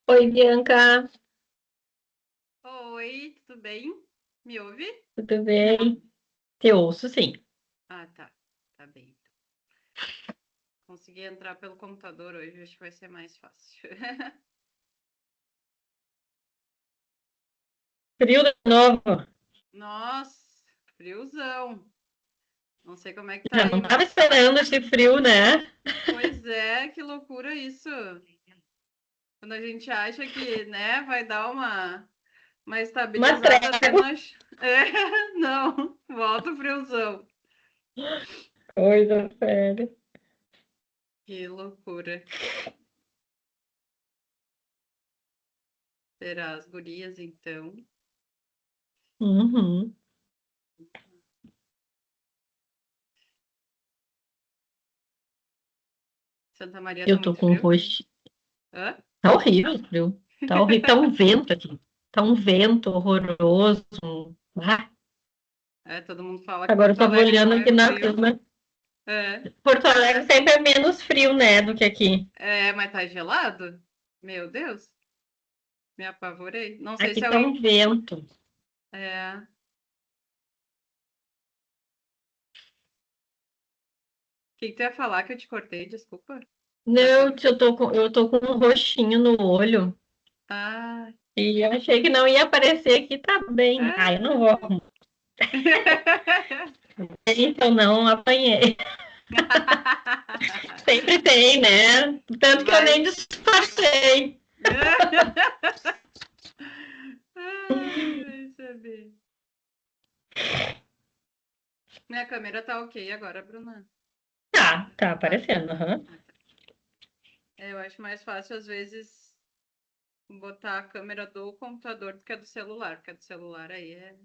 Oi, Bianca, Oi, tudo bem? Me ouve? tudo bem? Te ouço, sim. Ah, tá. Tá bem. Consegui entrar pelo computador hoje, acho que vai ser mais fácil. Frio de novo. Nossa, friozão. Não sei como é que tá Já não aí, estava mas. esperando esse frio, né? Pois é, que loucura isso. Quando a gente acha que, né, vai dar uma Uma estabilizada até trégua. nós. É, não, volta o friozão. Coisa séria. Que loucura. Será as gurias, então. Uhum. Santa Maria tá Eu tô muito com frio? roxo. Hã? Tá horrível o frio. Tá horrível. Tá um vento aqui. Tá um vento horroroso. Ah, É, todo mundo fala que agora eu Porto tava Alegre não olhando é aqui na frio. cama. É, Porto Alegre sempre é menos frio, né, do que aqui. mas tá gelado? Meu Deus, me apavorei. Não sei Aqui se é tá o. um vento. É... O que tu ia falar que eu te cortei? Desculpa. Da Não, câmera. eu tô com um roxinho no olho. Ah, E eu achei que não ia aparecer aqui, tá bem. Ah, eu não é. vou. Então não apanhei. Sempre tem, né? Tanto que eu nem Vai. disfarcei. Ai, vai saber. Minha câmera tá ok agora, Bruna. Tá Tá. aparecendo. Aham. Ah, tá. Eu acho mais fácil, às vezes, botar a câmera do computador do que a do celular, porque a do celular aí é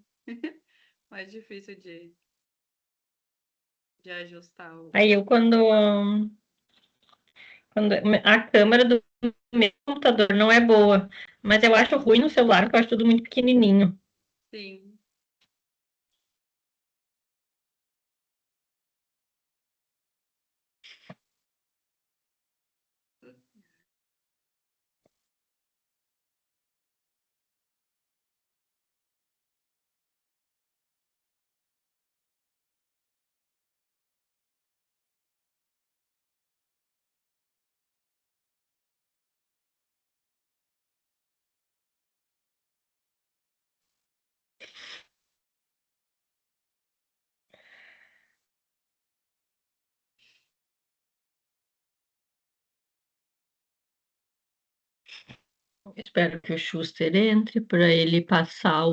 mais difícil de ajustar o. Aí eu, quando a câmera do meu computador não é boa, mas eu acho ruim no celular, porque eu acho tudo muito pequenininho. Sim. Espero que o Schuster entre para ele passar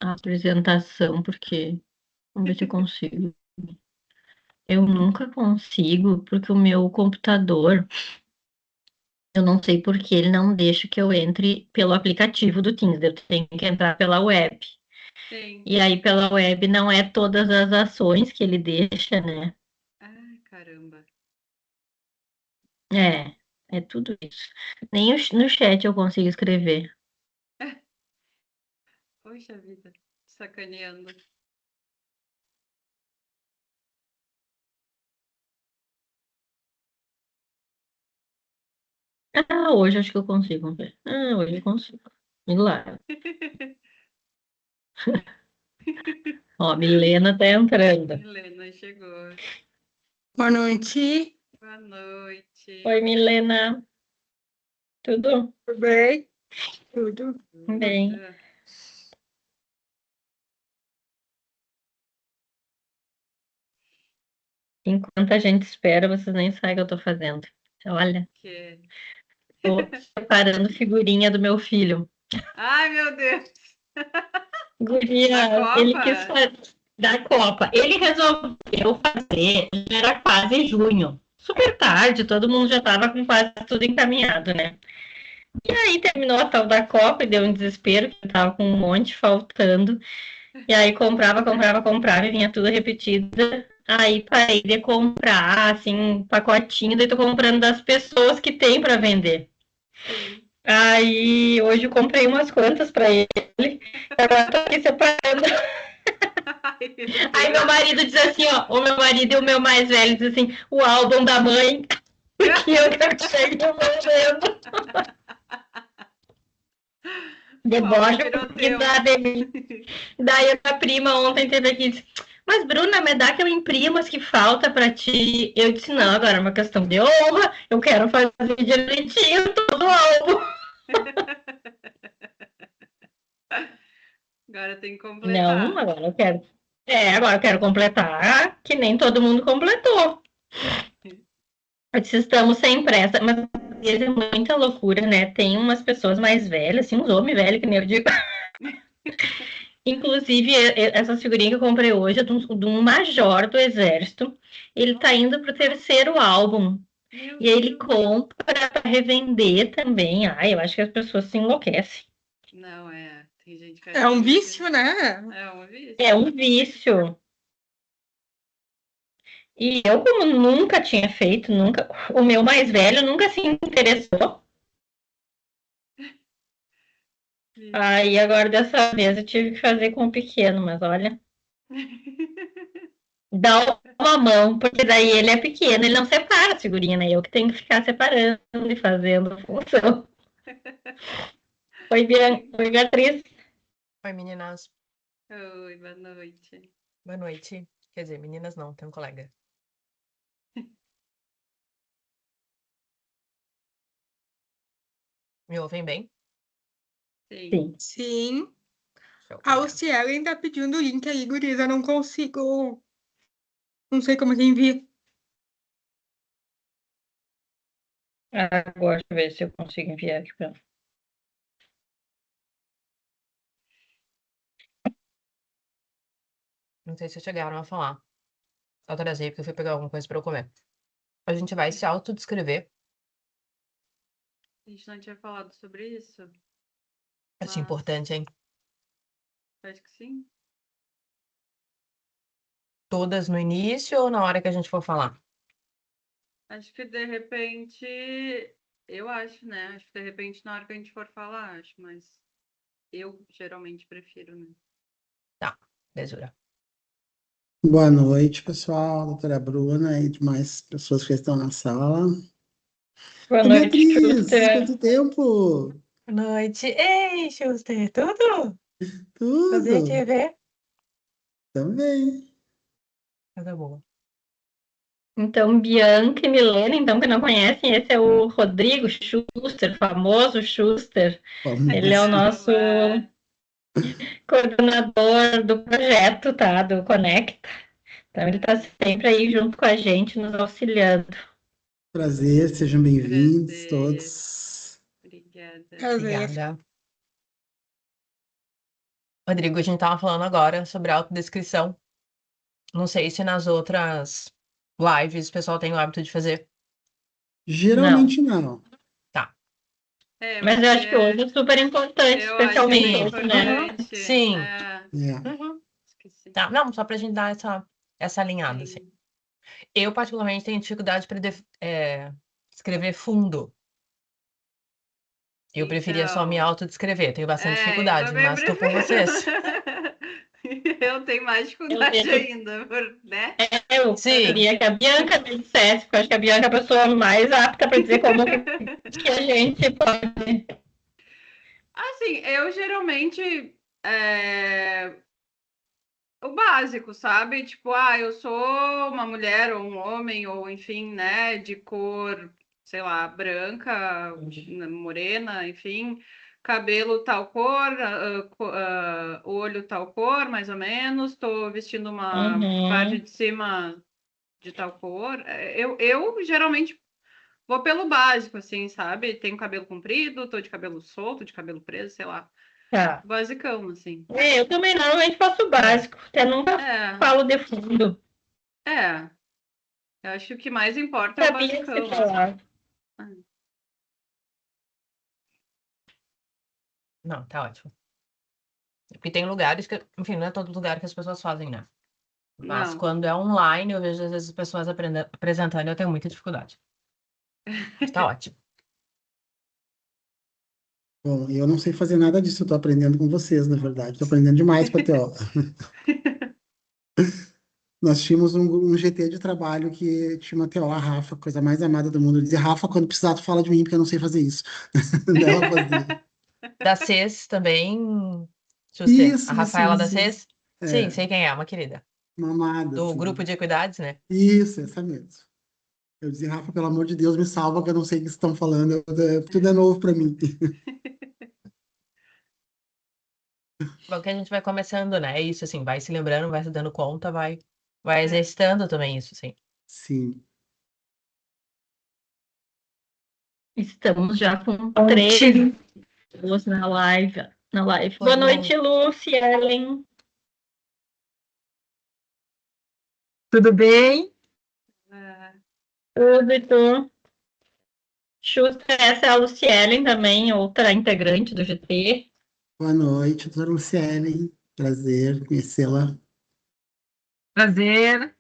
a apresentação, porque vamos ver se eu consigo. Eu nunca consigo, porque o meu computador, eu não sei por que ele não deixa que eu entre pelo aplicativo do Teams, eu tenho que entrar pela web. Sim. E aí, pela web, não é todas as ações que ele deixa, né? Ai, caramba. É tudo isso. Nem no chat eu consigo escrever. Poxa vida. Sacaneando. Ah, hoje acho que eu consigo, vamos ver. Ah, hoje eu consigo. Milagre. Ó, Milena tá entrando. Helena chegou. Boa noite, Boa noite. Oi, Milena. Tudo tudo bem? Tudo. bem? Tudo. Enquanto a gente espera, vocês nem sabem o que eu tô fazendo. Olha, Que... tô separando figurinha do meu filho. Ai, meu Deus. Da Guria, ele quis Copa? fazer da Copa. Ele resolveu fazer, já era quase junho. Super tarde, todo mundo já estava com quase tudo encaminhado, né? E aí terminou a tal da Copa e deu um desespero, que tava com um monte faltando. E aí comprava e vinha tudo repetido. Aí parei de comprar, assim, um pacotinho, daí tô comprando das pessoas que tem para vender. Sim. Aí hoje eu comprei umas quantas para ele, e agora tô aqui separando. Ai, meu Aí meu Deus. marido diz assim, ó, o meu marido e o meu mais velho diz assim, o álbum da mãe. Porque eu que cheguei envolvendo. Ó, Deboche que tiroteu. dá de mim. Daí a prima ontem teve aqui e disse: Mas Bruna, me dá que eu imprimo as que falta pra ti. Eu disse: Não, agora é uma questão de honra. Eu quero fazer direitinho todo o álbum. Agora tem que Não, completar. agora eu quero. Agora eu quero completar, que nem todo mundo completou. Eu disse, estamos sem pressa, mas às vezes é muita loucura, né? Tem umas pessoas mais velhas, assim, uns homens velhos, que nem eu digo. Inclusive, essa figurinha que eu comprei hoje é de um major do exército. Ele tá indo pro terceiro álbum. Meu E aí ele Deus. compra para revender também. Ai, eu acho que as pessoas se enlouquecem. Não, tem gente que É acha um isso. vício, né? É um vício. É um vício. E eu, como nunca tinha feito, nunca, o meu mais velho nunca se interessou. Aí agora dessa vez eu tive que fazer com o pequeno, mas olha, dá uma mão, porque daí ele é pequeno, ele não separa a figurinha, né? Eu que tenho que ficar separando e fazendo função. Oi, Beatriz. Oi, meninas. Oi, boa noite. Boa noite. Quer dizer, meninas não, tem um colega. Me ouvem bem? Sim. Sim. Sim. Show. A Lucielen tá pedindo o link aí, gurias. Eu não consigo. Não sei como que envia. Agora, deixa eu ver se eu consigo enviar aqui pra. Não sei se chegaram a falar. Só trazei porque eu fui pegar alguma coisa pra eu comer. A gente vai se autodescrever. A gente não tinha falado sobre isso? Acho Mas importante, hein? acho que sim. Todas no início ou na hora que a gente for falar? Acho que de repente, eu acho, né? Acho que de repente na hora que a gente for falar, acho, mas eu geralmente prefiro, né? Tá, beleza. Boa noite, pessoal. Doutora Bruna e demais pessoas que estão na sala. Boa Ô, noite, Beatriz, Schuster. quanto tempo? Boa noite. Ei, Schuster, tudo? Prazer te Tudo? ver. Também. Coisa boa. Então, Bianca e Milena, então, que não conhecem, esse é o Rodrigo Schuster, famoso Schuster. Ele é o Famoso. nosso coordenador do projeto, tá? Do Conecta. Então, ele está sempre aí junto com a gente, nos auxiliando. Prazer, sejam bem-vindos Prazer. todos. Obrigada. Prazer. Obrigada. Rodrigo, a gente tava falando agora sobre autodescrição. Não sei se nas outras lives o pessoal tem o hábito de fazer. Não. Geralmente não. Tá. Mas eu acho que hoje é super importante, Eu acho especialmente bem hoje, né? importante. Sim. É. Uhum. Esqueci. Tá. Não, só pra gente dar essa alinhada, assim. Sim. Eu, particularmente, tenho dificuldade para escrever fundo. Eu preferia só me Então, autodescrever. Tenho bastante eu dificuldade, também mas tô com prefiro. vocês. Eu tenho mais Eu dificuldade vejo, ainda, né? eu Sim. queria que a Bianca me dissesse, porque eu acho que a Bianca é a pessoa mais apta para dizer como que a gente pode. Assim, eu geralmente o básico, sabe? Tipo, eu sou uma mulher ou um homem, ou enfim, né, de cor, sei lá, branca, morena, enfim, cabelo tal cor, olho tal cor, mais ou menos, tô vestindo uma parte Uhum. de cima de tal cor. Eu geralmente vou pelo básico, assim, sabe? Tenho cabelo comprido, tô de cabelo solto, de cabelo preso, sei lá. Tá. Basicão, assim. Eu também normalmente faço o básico, até nunca É, falo de fundo. é. Eu acho que o que mais importa é o Sabia se basicão, assim. falar. Não, tá ótimo. Porque tem lugares que, enfim, não é todo lugar que as pessoas fazem, né? Mas Não. quando é online, eu vejo às vezes as pessoas apresentando e eu tenho muita dificuldade. Mas tá ótimo. Bom, eu não sei fazer nada disso, eu tô aprendendo com vocês, na verdade. Tô aprendendo demais com a teoria. Nós tínhamos um GT de trabalho que tinha uma TO, a Rafa, coisa mais amada do mundo. Eu dizia, Rafa, quando precisar, tu fala de mim, porque eu não sei fazer isso. Ela fazia. Da CES também, Schuster. A Isso, Rafaela da isso. CES? Sim, É, sei quem é, uma querida. uma amada, Do assim. grupo de equidades, né? Isso, essa mesmo. Eu dizia, Rafa, pelo amor de Deus, me salva, que eu não sei o que vocês estão falando. Tudo é novo para mim. Bom, que a gente vai começando, né? É isso, assim, vai se lembrando, vai se dando conta, vai exercitando também isso, sim. Sim. Estamos já com 3 pessoas na live. Boa noite, Lúcia, Ellen. Tudo bem? Tudo e tu? Xusta, essa é a Lucielen também, outra integrante do GT. Boa noite, doutora Luciele. Prazer conhecê-la. Prazer.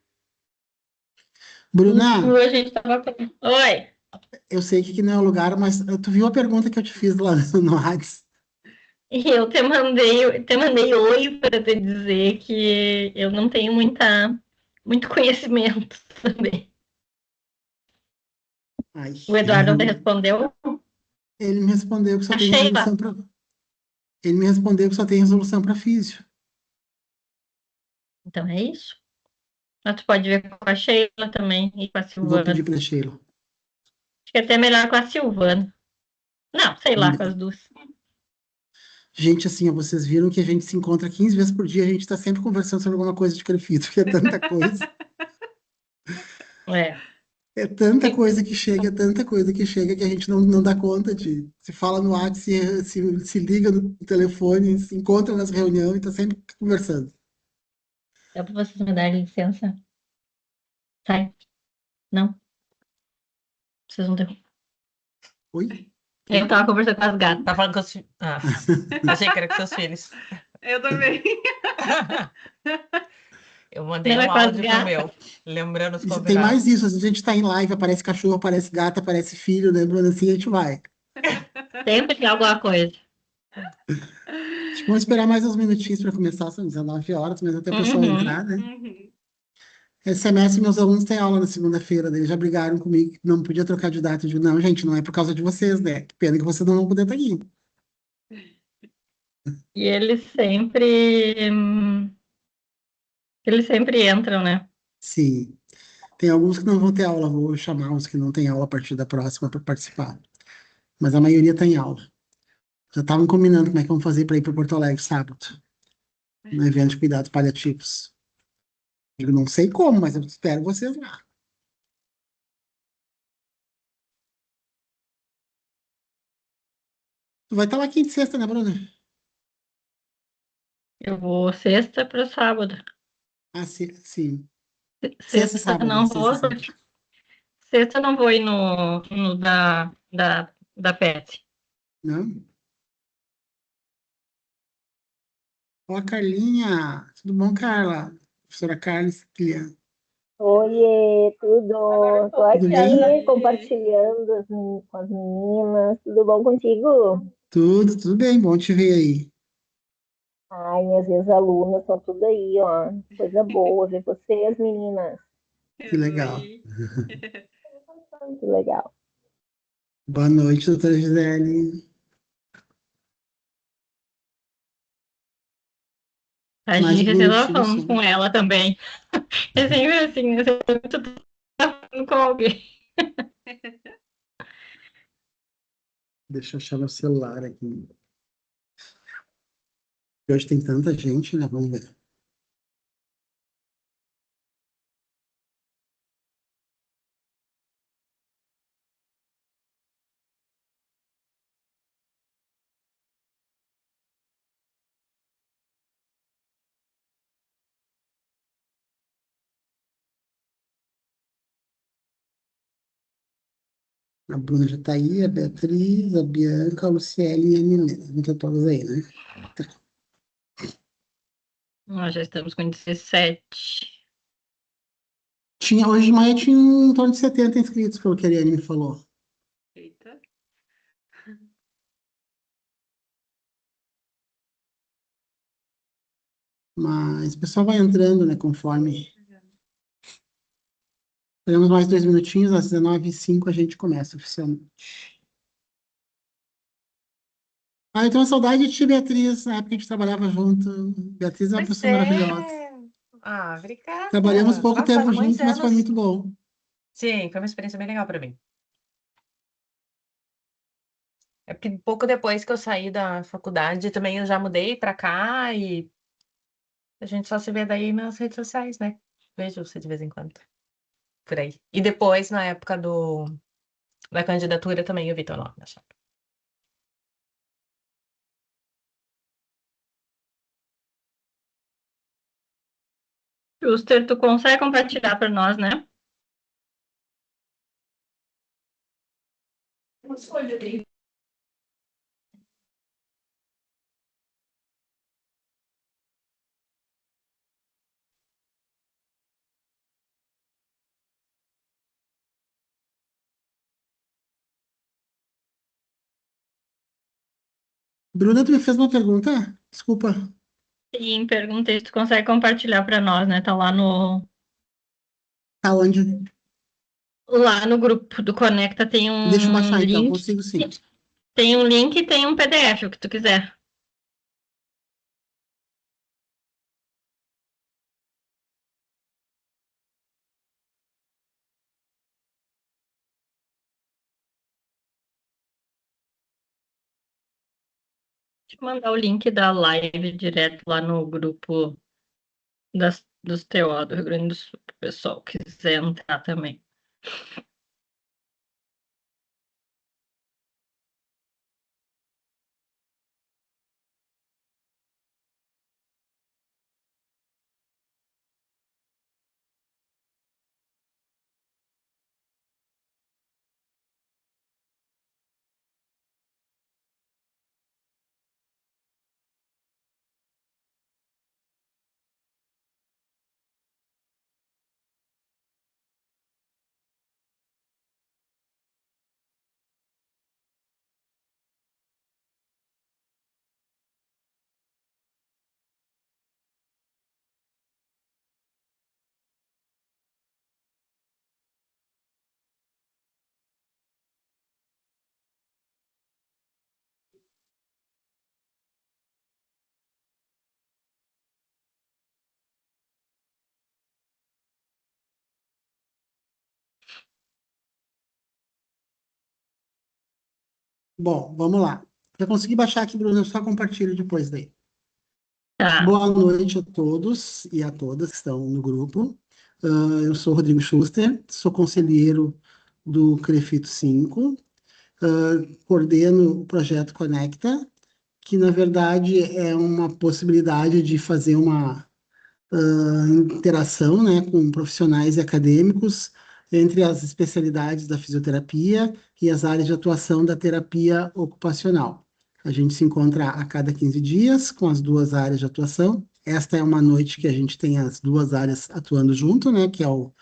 Bruna, A gente tava... Oi. eu sei que aqui não é o lugar, mas tu viu a pergunta que eu te fiz lá no Whats? E eu te mandei oi para te dizer que eu não tenho muito conhecimento também. Ai, O Eduardo te respondeu? ele me respondeu que só tem Achei lá. resolução para. Ele me respondeu que só tem resolução para físio. Então é isso. Mas tu pode ver com a Sheila também e com a Vou pedir Silvana. para Sheila. Acho que é até melhor com a Silvana. Não, sei lá, com as duas. Gente, assim, ó, vocês viram que a gente se encontra 15 vezes por dia, a gente está sempre conversando sobre alguma coisa de crefito, porque é tanta coisa. É. É tanta coisa que chega, é tanta coisa que chega que a gente não dá conta de. Se fala no WhatsApp, se liga no telefone, se encontra nas reuniões, está sempre conversando. Dá para vocês me darem licença? Sai. Não? Vocês não têm. Oi? Eu tava conversando com as gatas. Tá falando com os filhos. Ah, achei que era com seus filhos. Eu também. Eu mandei Não é um com as áudio pro gatas. meu, lembrando os Tem mais convidados. isso, às vezes a gente está em live, aparece cachorro, aparece gato, aparece filho, né, Bruna? Assim a gente vai. Sempre tem alguma coisa. Acho que vamos esperar mais uns minutinhos para começar, são 19 horas, mas até o pessoal Uhum. entrar, né? Uhum. Esse semestre, meus alunos têm aula na segunda-feira, daí já brigaram comigo que não podia trocar de data. Eu digo, não, gente, não é por causa de vocês, né? Que pena que vocês não vão poder estar aqui. E eles sempre entram, né? Sim. Tem alguns que não vão ter aula, vou chamar os que não têm aula a partir da próxima para participar. Mas a maioria tem aula. Já estavam combinando como é que vão fazer para ir para Porto Alegre sábado, no evento de cuidados paliativos. Digo, não sei como, mas eu espero vocês lá. Tu vai estar lá quinta e sexta, né, Bruna? Eu vou sexta para sábado. Ah, sim, sim. Sexta e Sexta sábado, não sexta e vou, sábado. sexta não vou ir no da PET. Não? Ó, a Carlinha. Tudo bom, Carla? Professora Carla Cilian. Oiê, tudo? Tô Tudo aqui bem? compartilhando com as meninas. Tudo bom contigo? Tudo bem. Bom te ver aí. Ai, minhas ex-alunas estão tudo aí, ó. Coisa boa ver vocês, meninas. Que legal. Oi. Que legal. Boa noite, doutora Gisele. A Mais uns Gica, você tava minutinhos falando só. com ela também. É sempre assim, você tá falando com alguém. Deixa eu achar meu celular aqui. Hoje tem tanta gente, né? Vamos ver. A Bruna já tá aí, a Beatriz, a Bianca, a Luciele e a Milena. Estão todas aí, né? Nós já estamos com 17. Hoje de manhã tinha em torno de 70 inscritos, pelo que a Ariane me falou. Eita. Mas o pessoal vai entrando, né? Conforme. Teremos mais 2 minutinhos, às 19h05 a gente começa oficialmente. Ah, eu tenho uma saudade de ti, Beatriz, na época que a gente trabalhava junto. Beatriz é uma Pois pessoa maravilhosa. é. Ah, Trabalhamos obrigada. pouco Nossa, tempo foram muitos juntos, mas foi anos. muito bom. Sim, foi uma experiência bem legal para mim. É porque pouco depois que eu saí da faculdade, também eu já mudei para cá e a gente só se vê daí nas redes sociais, né? Vejo você de vez em quando, por aí. E depois, na época da candidatura, também eu vi teu nome na chapa. Schuster, tu consegue compartilhar para nós, né? Bruna, tu me fez uma pergunta? Desculpa. Sim, perguntei se tu consegue compartilhar para nós, né? Tá Tá onde? lá no grupo do Conecta tem Deixa eu um baixar então, link, consigo sim. tem um link e tem um PDF, o que tu quiser. Deixa eu mandar o link da live direto lá no grupo dos TO do Rio Grande do Sul, para o pessoal que quiser entrar também. Bom, vamos lá. Já consegui baixar aqui, Bruna, eu só compartilho depois daí. Tá. Boa noite a todos e a todas que estão no grupo. Eu sou Rodrigo Schuster, sou conselheiro do CREFITO 5, coordeno o projeto Conecta, que na verdade é uma possibilidade de fazer uma interação, né, com profissionais e acadêmicos entre as especialidades da fisioterapia e as áreas de atuação da terapia ocupacional. A gente se encontra a cada 15 dias com as duas áreas de atuação. Esta é uma noite que a gente tem as duas áreas atuando junto, né, que é o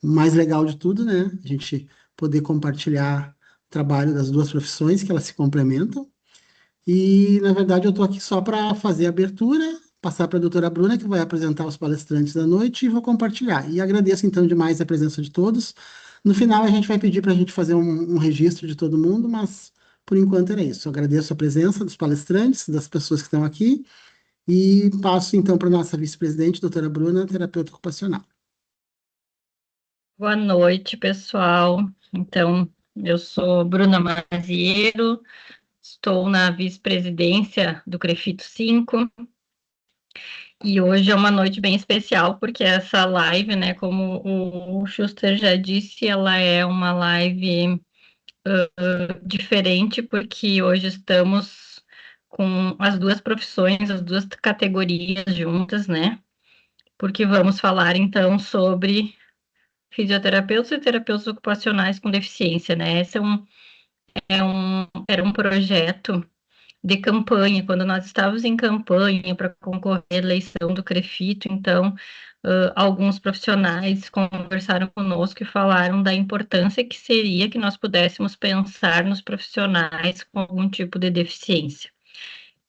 mais legal de tudo, né, a gente poder compartilhar o trabalho das duas profissões, que elas se complementam. E, na verdade, eu estou aqui só para fazer a abertura, passar para a doutora Bruna, que vai apresentar os palestrantes da noite, e vou compartilhar. E agradeço, então, demais a presença de todos. No final, a gente vai pedir para a gente fazer um registro de todo mundo, mas, por enquanto, era isso. Eu agradeço a presença dos palestrantes, das pessoas que estão aqui, e passo, então, para a nossa vice-presidente, doutora Bruna, terapeuta ocupacional. Boa noite, pessoal. Então, eu sou Bruna Maziero, estou na vice-presidência do CREFITO 5 e hoje é uma noite bem especial porque essa live, né, como o Schuster já disse, ela é uma live diferente porque hoje estamos com as duas profissões, as duas categorias juntas, né? Porque vamos falar então sobre fisioterapeutas e terapeutas ocupacionais com deficiência, né? Esse era um projeto de campanha, quando nós estávamos em campanha para concorrer à eleição do CREFITO, então, alguns profissionais conversaram conosco e falaram da importância que seria que nós pudéssemos pensar nos profissionais com algum tipo de deficiência.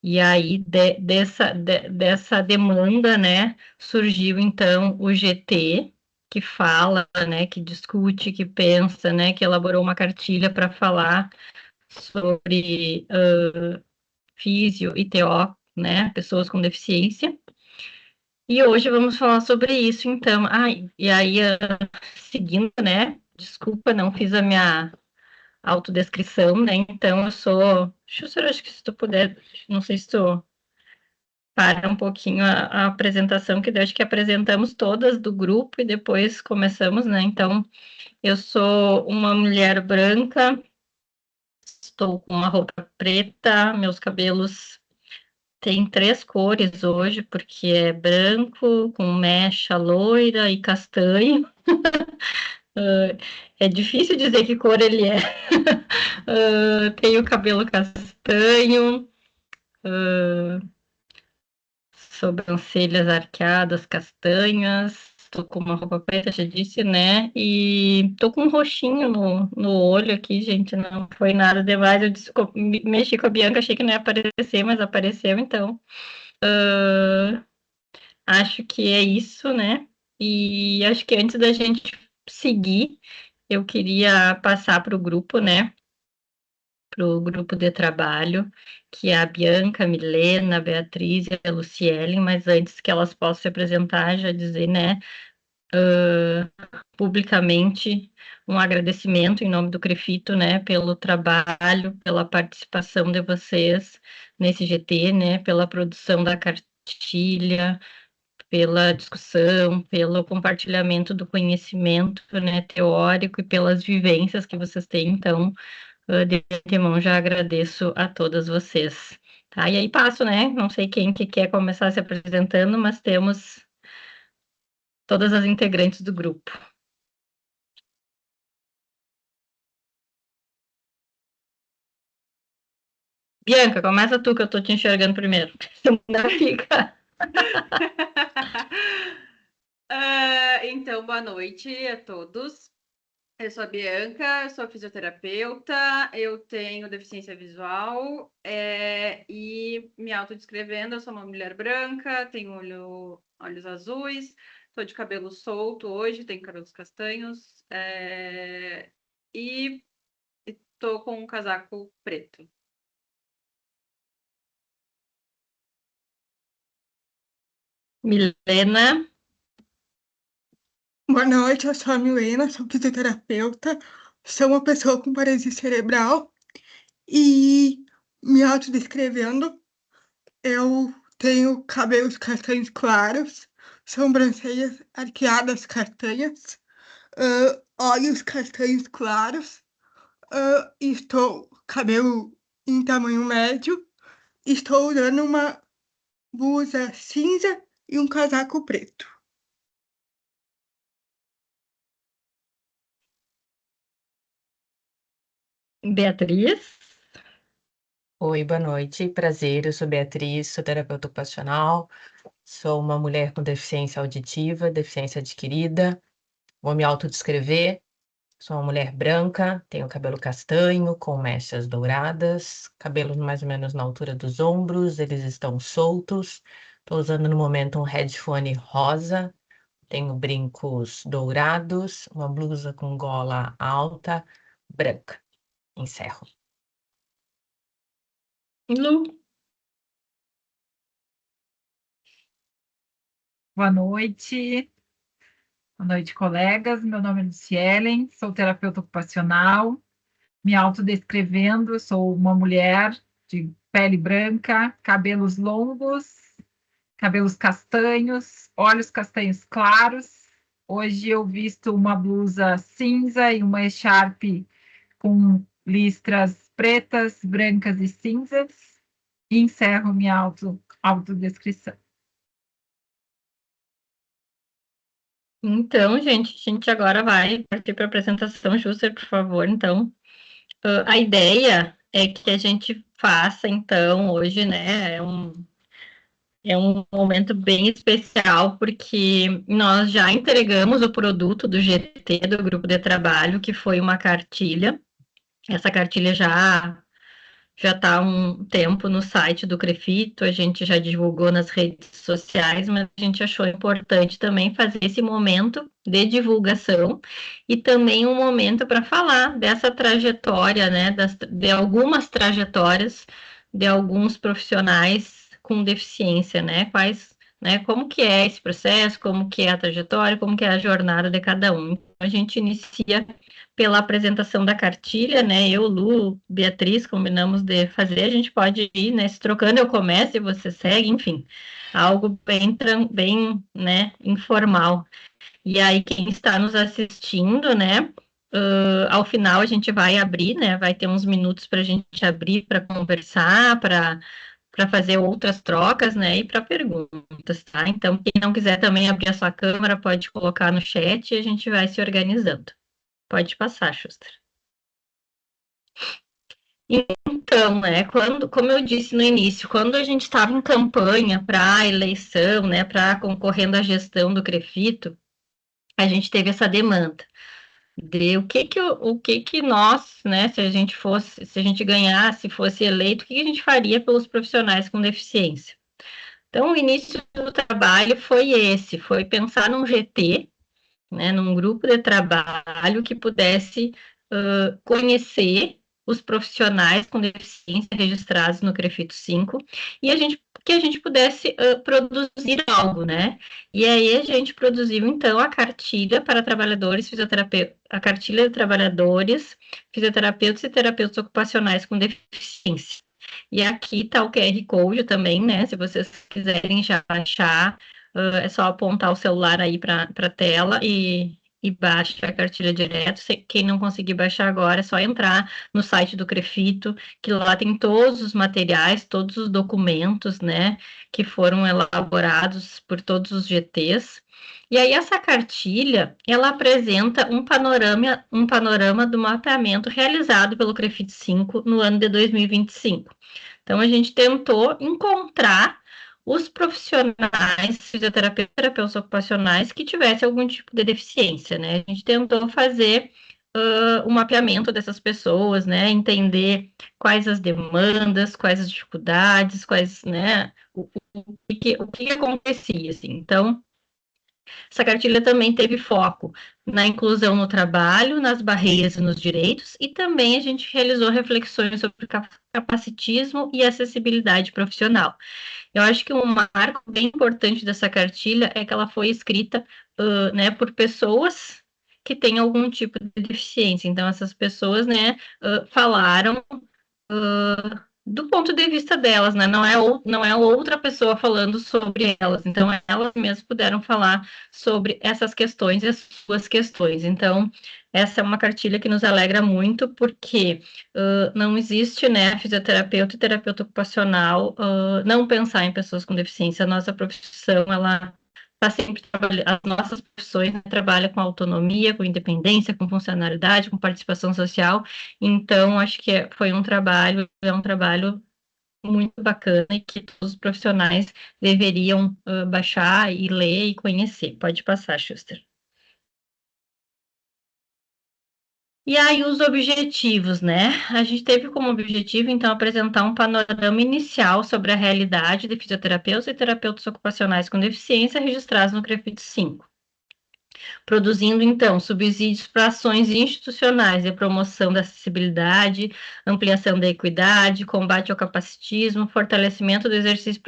E aí, dessa demanda, né, surgiu, então, o GT, que fala, né, que discute, que pensa, né, que elaborou uma cartilha para falar sobre físio e TO, né, pessoas com deficiência. E hoje vamos falar sobre isso, então. E aí, seguindo, né, desculpa, não fiz a minha autodescrição, né, então eu sou... Schuster, acho que se tu puder, não sei se tu para um pouquinho a apresentação, que eu acho que apresentamos todas do grupo e depois começamos, né, então... Eu sou uma mulher branca, estou com uma roupa preta, meus cabelos têm 3 cores hoje, porque é branco, com mecha loira e castanho. É difícil dizer que cor ele é. Tenho cabelo castanho, sobrancelhas arqueadas, castanhas, tô com uma roupa preta, já disse, né? E tô com um roxinho no olho aqui, gente, não foi nada demais. Mexi com a Bianca, achei que não ia aparecer, mas apareceu, então. Acho que é isso, né? E acho que antes da gente seguir, eu queria passar para o grupo, né? Para o grupo de trabalho, que é a Bianca, a Milena, a Beatriz e a Luciele, mas antes que elas possam se apresentar, já dizer, né, publicamente um agradecimento em nome do Crefito, né, pelo trabalho, pela participação de vocês nesse GT, né, pela produção da cartilha, pela discussão, pelo compartilhamento do conhecimento, né, teórico e pelas vivências que vocês têm, então, de antemão, já agradeço a todas vocês. Tá? E aí passo, né? Não sei quem que quer começar se apresentando, mas temos todas as integrantes do grupo. Bianca, começa tu, que eu tô te enxergando primeiro. Não fica. Então, boa noite a todos. Eu sou a Bianca, sou fisioterapeuta, eu tenho deficiência visual e me autodescrevendo, eu sou uma mulher branca, tenho olhos azuis, estou de cabelo solto hoje, tenho cabelos castanhos e estou com um casaco preto. Milena. Boa noite, eu sou a Milena, sou fisioterapeuta, sou uma pessoa com paralisia cerebral e me autodescrevendo, eu tenho cabelos castanhos claros, sobrancelhas arqueadas castanhas, olhos castanhos claros, estou cabelo em tamanho médio, estou usando uma blusa cinza e um casaco preto. Beatriz. Oi, boa noite, prazer, eu sou Beatriz, sou terapeuta ocupacional, sou uma mulher com deficiência auditiva, deficiência adquirida, vou me autodescrever, sou uma mulher branca, tenho cabelo castanho, com mechas douradas, cabelos mais ou menos na altura dos ombros, eles estão soltos, estou usando no momento um headphone rosa, tenho brincos dourados, uma blusa com gola alta, branca. Encerro. Lu. Boa noite. Boa noite, colegas. Meu nome é Lucielen, sou terapeuta ocupacional. Me autodescrevendo, sou uma mulher de pele branca, cabelos longos, cabelos castanhos, olhos castanhos claros. Hoje eu visto uma blusa cinza e uma echarpe com listras pretas, brancas e cinzas. E encerro minha autodescrição. Então, gente, a gente agora vai partir para a apresentação. Juscer, por favor. Então, a ideia é que a gente faça, então, hoje, né, é um momento bem especial, porque nós já entregamos o produto do GT, do grupo de trabalho, que foi uma cartilha. Essa cartilha já já está há um tempo no site do Crefito, a gente já divulgou nas redes sociais, mas a gente achou importante também fazer esse momento de divulgação e também um momento para falar dessa trajetória, né, de algumas trajetórias de alguns profissionais com deficiência, né, quais, né, como que é esse processo, como que é a trajetória, como que é a jornada de cada um. Então, a gente inicia pela apresentação da cartilha, né? Eu, Lu, Beatriz, combinamos de fazer. A gente pode ir, né? Se trocando, eu começo e você segue, enfim, algo bem, né? Informal. E aí, quem está nos assistindo, né? Ao final, a gente vai abrir, né? Vai ter uns minutos para a gente abrir para conversar, para fazer outras trocas, né? E para perguntas, tá? Então, quem não quiser também abrir a sua câmera, pode colocar no chat e a gente vai se organizando. Pode passar, Schuster. Então, né, como eu disse no início, quando a gente estava em campanha para a eleição, né, para concorrendo à gestão do Crefito, a gente teve essa demanda de o que que nós, né, se a gente ganhasse, fosse eleito, o que a gente faria pelos profissionais com deficiência? Então, o início do trabalho foi esse, foi pensar num GT, né, num grupo de trabalho que pudesse conhecer os profissionais com deficiência registrados no Crefito 5 e que a gente pudesse produzir algo, né? E aí a gente produziu, então, a cartilha para trabalhadores fisioterapeutas, a cartilha de trabalhadores, fisioterapeutas e terapeutas ocupacionais com deficiência. E aqui está o QR Code também, né? Se vocês quiserem já baixar, é só apontar o celular aí para a tela e baixa a cartilha direto. Quem não conseguir baixar agora, é só entrar no site do Crefito, que lá tem todos os materiais, todos os documentos, né, que foram elaborados por todos os GTs. E aí essa cartilha, ela apresenta um panorama do mapeamento realizado pelo Crefito 5 no ano de 2025. Então, a gente tentou encontrar os profissionais, fisioterapeutas, terapeutas ocupacionais que tivessem algum tipo de deficiência, né? A gente tentou fazer o mapeamento dessas pessoas, né? Entender quais as demandas, quais as dificuldades, quais, né? O que acontecia, assim. Então, essa cartilha também teve foco na inclusão no trabalho, nas barreiras e nos direitos, e também a gente realizou reflexões sobre capacitismo e acessibilidade profissional. Eu acho que um marco bem importante dessa cartilha é que ela foi escrita né, por pessoas que têm algum tipo de deficiência. Então, essas pessoas, né, falaram do ponto de vista delas, né? Não é outra pessoa falando sobre elas. Então, elas mesmas puderam falar sobre essas questões e as suas questões. Então, essa é uma cartilha que nos alegra muito, porque não existe, né, fisioterapeuta e terapeuta ocupacional não pensar em pessoas com deficiência. A nossa profissão, ela está sempre trabalhando, as nossas profissões, né, trabalham com autonomia, com independência, com funcionalidade, com participação social. Então, acho que é um trabalho muito bacana e que todos os profissionais deveriam baixar e ler e conhecer. Pode passar, Schuster. E aí, os objetivos, né? A gente teve como objetivo, então, apresentar um panorama inicial sobre a realidade de fisioterapeutas e terapeutas ocupacionais com deficiência registrados no Crefito 5. Produzindo, então, subsídios para ações institucionais de promoção da acessibilidade, ampliação da equidade, combate ao capacitismo, fortalecimento do exercício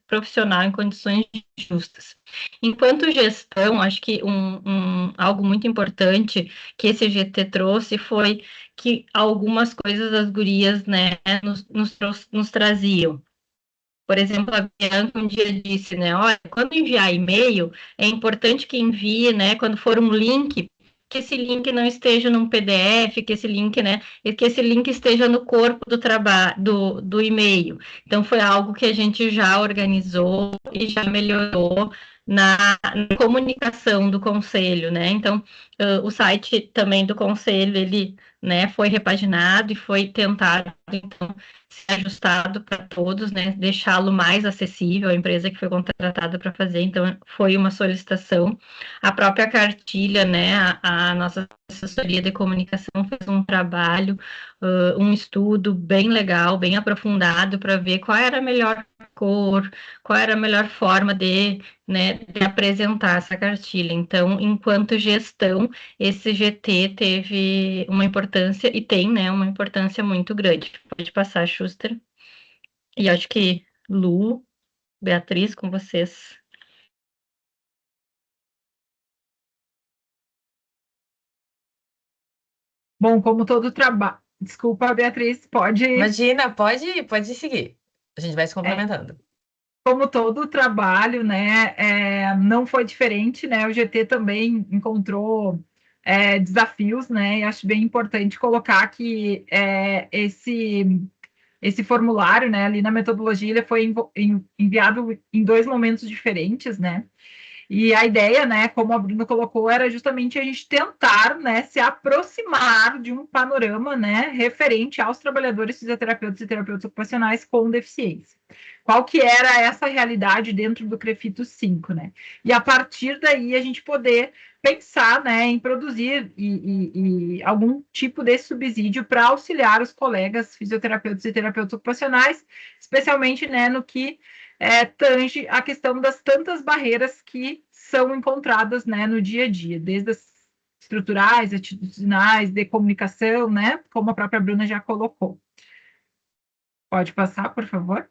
profissional em condições justas. Enquanto gestão, acho que algo muito importante que esse GT trouxe foi que algumas coisas as gurias, né, nos traziam. Por exemplo, a Bianca um dia disse, né, olha, quando enviar e-mail, é importante que envie, né, quando for um link, que esse link não esteja num PDF, que esse link, né, que esse link esteja no corpo do trabalho, do e-mail. Então, foi algo que a gente já organizou e já melhorou na comunicação do conselho, né? Então, o site também do conselho, ele, né, foi repaginado e foi tentado, então, ser ajustado para todos, né? Deixá-lo mais acessível à empresa que foi contratada para fazer. Então, foi uma solicitação. A própria cartilha, né? A nossa assessoria de comunicação fez um trabalho, um estudo bem legal, bem aprofundado para ver qual era a melhor cor, qual era a melhor forma né, de apresentar essa cartilha. Então, enquanto gestão, esse GT teve uma importância e tem, né, uma importância muito grande. Pode passar, Schuster. E acho que Lu, Beatriz, com vocês. Bom, como todo trabalho. Desculpa, Beatriz, pode. Imagina, pode seguir. A gente vai se complementando. Como todo trabalho, né, não foi diferente, né? O GT também encontrou desafios, né? E acho bem importante colocar que esse formulário, né, ali na metodologia, ele foi enviado em 2 momentos diferentes, né? E a ideia, né, como a Bruna colocou, era justamente a gente tentar, né, se aproximar de um panorama, né, referente aos trabalhadores fisioterapeutas e terapeutas ocupacionais com deficiência. Qual que era essa realidade dentro do CREFITO 5, né? E a partir daí a gente poder pensar, né, em produzir algum tipo de subsídio para auxiliar os colegas fisioterapeutas e terapeutas ocupacionais, especialmente, né, no que tange a questão das tantas barreiras que são encontradas, né, no dia a dia, desde as estruturais, atitudinais, de comunicação, né, como a própria Bruna já colocou. Pode passar, por favor?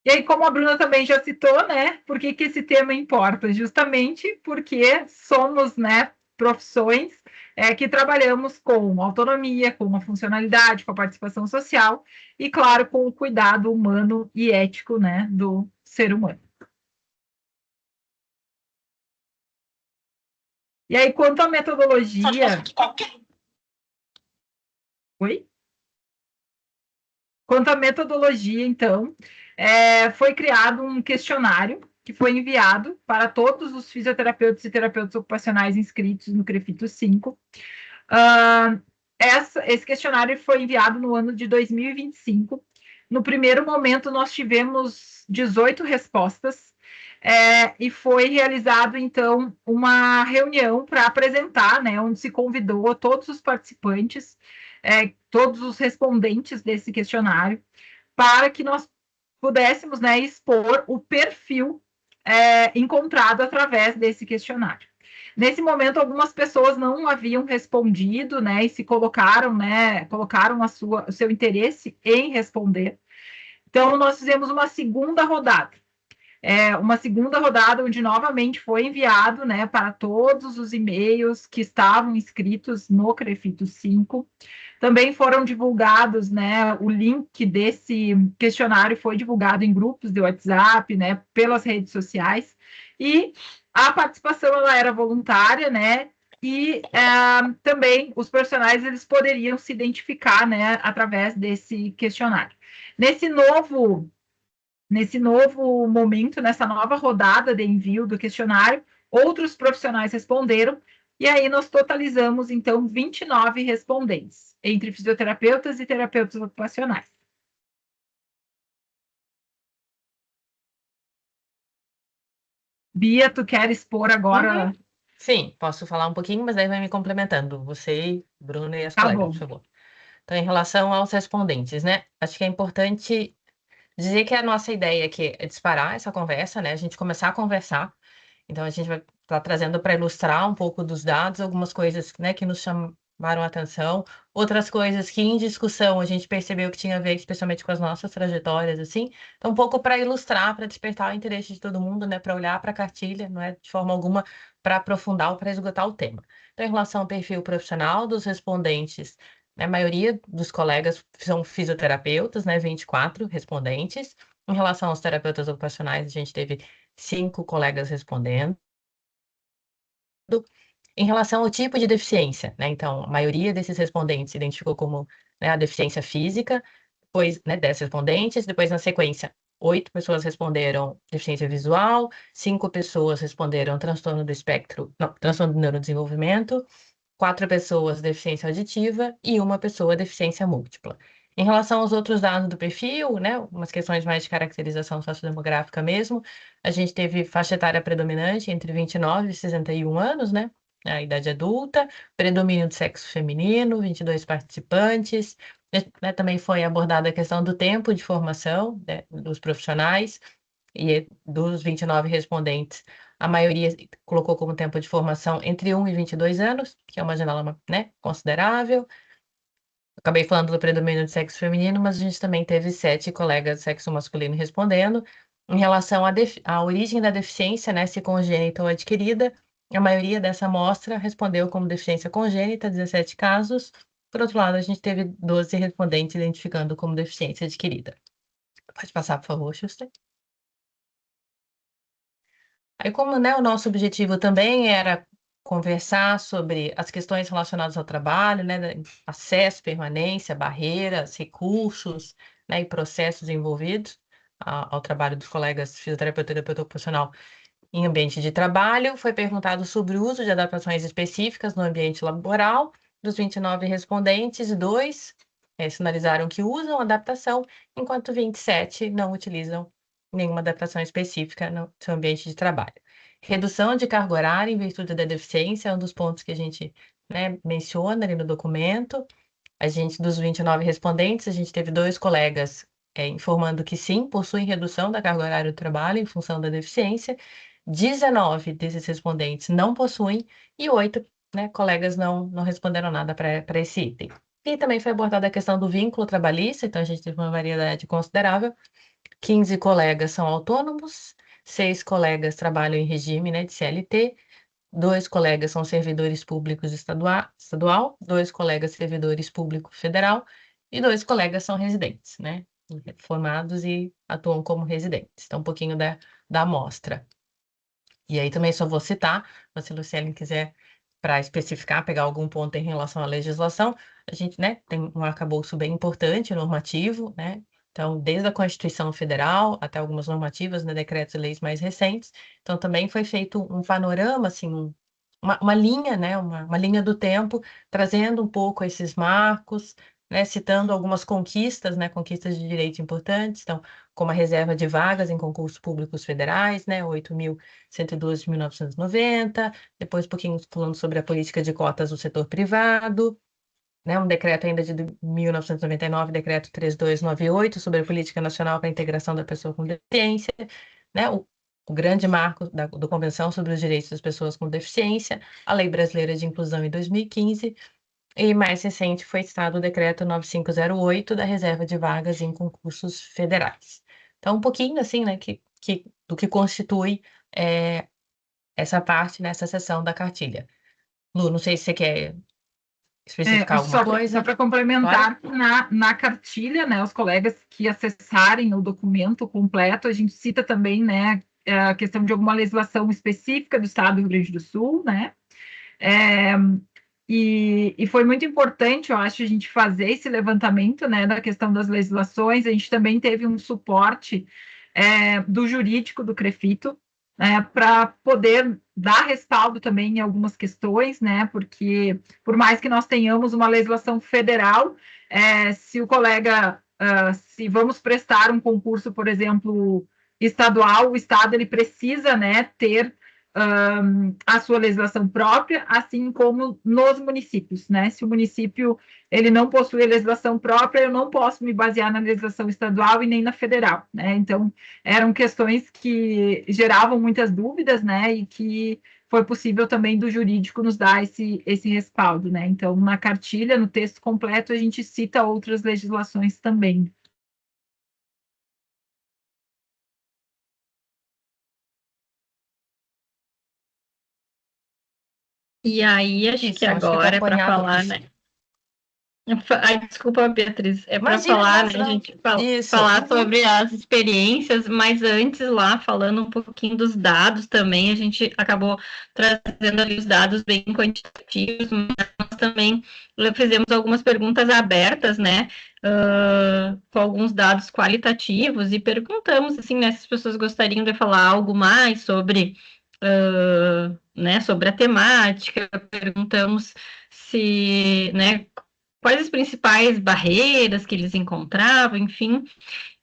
E aí, como a Bruna também já citou, né, por que esse tema importa? Justamente porque somos, né, profissões que trabalhamos com autonomia, com uma funcionalidade, com a participação social e, claro, com o cuidado humano e ético, né, do ser humano. E aí, quanto à metodologia... Oi? Quanto à metodologia, então, foi criado um questionário que foi enviado para todos os fisioterapeutas e terapeutas ocupacionais inscritos no CREFITO 5. Esse questionário foi enviado no ano de 2025. No primeiro momento, nós tivemos 18 respostas, e foi realizado, então, uma reunião para apresentar, né, onde se convidou todos os participantes, todos os respondentes desse questionário, para que nós pudéssemos, né, expor o perfil encontrado através desse questionário. Nesse momento, algumas pessoas não haviam respondido, né, e se colocaram o seu interesse em responder. Então, nós fizemos uma segunda rodada. Uma segunda rodada onde novamente foi enviado, né, para todos os e-mails que estavam inscritos no CREFITO 5. Também foram divulgados, né, o link desse questionário foi divulgado em grupos de WhatsApp, né, pelas redes sociais, e a participação ela era voluntária, né, e também os profissionais eles poderiam se identificar, né, através desse questionário. Nesse novo momento, nessa nova rodada de envio do questionário, outros profissionais responderam, e aí nós totalizamos, então, 29 respondentes, entre fisioterapeutas e terapeutas ocupacionais. Bia, tu quer expor agora? Uhum. Sim, posso falar um pouquinho, mas daí vai me complementando. Você, Bruna e as Tá colegas, bom. por favor. Então, em relação aos respondentes, né? Acho que é importante dizer que a nossa ideia aqui é disparar essa conversa, né? A gente começar a conversar. Então, a gente vai estar trazendo para ilustrar um pouco dos dados, algumas coisas, né, que nos chamaram a atenção, outras coisas que em discussão a gente percebeu que tinha a ver especialmente com as nossas trajetórias, assim. Então, um pouco para ilustrar, para despertar o interesse de todo mundo, né, para olhar para a cartilha, não é de forma alguma para aprofundar ou para esgotar o tema. Então, em relação ao perfil profissional dos respondentes, a maioria dos colegas são fisioterapeutas, né, 24 respondentes. Em relação aos terapeutas ocupacionais, a gente teve 5 colegas respondendo. Em relação ao tipo de deficiência, né? Então, a maioria desses respondentes se identificou como, né, a deficiência física, depois, né, 10 respondentes, depois, na sequência, 8 pessoas responderam deficiência visual, 5 pessoas responderam transtorno do espectro, não, transtorno do neurodesenvolvimento, 4 pessoas deficiência auditiva e 1 pessoa deficiência múltipla. Em relação aos outros dados do perfil, né, umas questões mais de caracterização sociodemográfica mesmo, a gente teve faixa etária predominante entre 29 e 61 anos, né, a idade adulta, predomínio do sexo feminino, 22 participantes, né, também foi abordada a questão do tempo de formação, né, dos profissionais, e dos 29 respondentes, a maioria colocou como tempo de formação entre 1 e 22 anos, que é uma janela, né, considerável. Acabei falando do predomínio de sexo feminino, mas a gente também teve 7 colegas de sexo masculino respondendo. Em relação à origem da deficiência, né, se congênita ou adquirida, a maioria dessa amostra respondeu como deficiência congênita, 17 casos. Por outro lado, a gente teve 12 respondentes identificando como deficiência adquirida. Pode passar, por favor, Schuster. Aí, como, né, o nosso objetivo também era conversar sobre as questões relacionadas ao trabalho, né, acesso, permanência, barreiras, recursos, né, e processos envolvidos ao trabalho dos colegas fisioterapeuta e terapeuta ocupacional em ambiente de trabalho, foi perguntado sobre o uso de adaptações específicas no ambiente laboral. Dos 29 respondentes, 2 sinalizaram que usam adaptação, enquanto 27 não utilizam nenhuma adaptação específica no seu ambiente de trabalho. Redução de carga horária em virtude da deficiência é um dos pontos que a gente, né, menciona ali no documento. A gente, dos 29 respondentes, a gente teve 2 colegas informando que sim, possuem redução da carga horária do trabalho em função da deficiência. 19 desses respondentes não possuem e 8, né, colegas não responderam nada para esse item. E também foi abordada a questão do vínculo trabalhista, então a gente teve uma variedade considerável. 15 colegas são autônomos, 6 colegas trabalham em regime, né, de CLT, 2 colegas são servidores públicos estadual, 2 colegas servidores públicos federal e 2 colegas são residentes, né, formados e atuam como residentes. Então, um pouquinho da amostra. E aí também só vou citar, mas se a Luciane quiser, para especificar, pegar algum ponto em relação à legislação, a gente, né, tem um arcabouço bem importante, normativo, né? Então, desde a Constituição Federal até algumas normativas, né, decretos e leis mais recentes. Então, também foi feito um panorama, assim, uma linha, né, uma linha do tempo, trazendo um pouco esses marcos, né, citando algumas conquistas, né, conquistas de direitos importantes, então, como a reserva de vagas em concursos públicos federais, né, 8.112 de 1990, depois um pouquinho falando sobre a política de cotas do setor privado, né, um decreto ainda de 1999, decreto 3298, sobre a política nacional para a integração da pessoa com deficiência, né, o grande marco da Convenção sobre os Direitos das Pessoas com Deficiência, a Lei Brasileira de Inclusão em 2015, e mais recente foi citado o decreto 9508 da reserva de vagas em concursos federais. Então, um pouquinho assim, né, do que constitui essa parte nessa seção da cartilha. Lu, não sei se você quer especificar alguma coisa. Só para complementar, na cartilha, né, os colegas que acessarem o documento completo, a gente cita também, né, a questão de alguma legislação específica do Estado do Rio Grande do Sul, né, e foi muito importante, eu acho, a gente fazer esse levantamento, né, da questão das legislações. A gente também teve um suporte do jurídico do CREFITO, para poder dar respaldo também em algumas questões, né, porque por mais que nós tenhamos uma legislação federal, se o colega, se vamos prestar um concurso, por exemplo, estadual, o Estado ele precisa, né, ter a sua legislação própria, assim como nos municípios, né? Se o município ele não possui legislação própria, eu não posso me basear na legislação estadual e nem na federal, né? Então, eram questões que geravam muitas dúvidas, né? E que foi possível também do jurídico nos dar esse respaldo, né? Então, na cartilha, no texto completo, a gente cita outras legislações também. E aí, acho que agora é para falar, né? Ai, desculpa, Beatriz, para falar, né, a gente falar sobre as experiências, mas antes lá, falando um pouquinho dos dados também, a gente acabou trazendo ali os dados bem quantitativos, mas nós também fizemos algumas perguntas abertas, né, com alguns dados qualitativos e perguntamos, assim, né, se as pessoas gostariam de falar algo mais sobre, né, sobre a temática, perguntamos se, né, quais as principais barreiras que eles encontravam, enfim.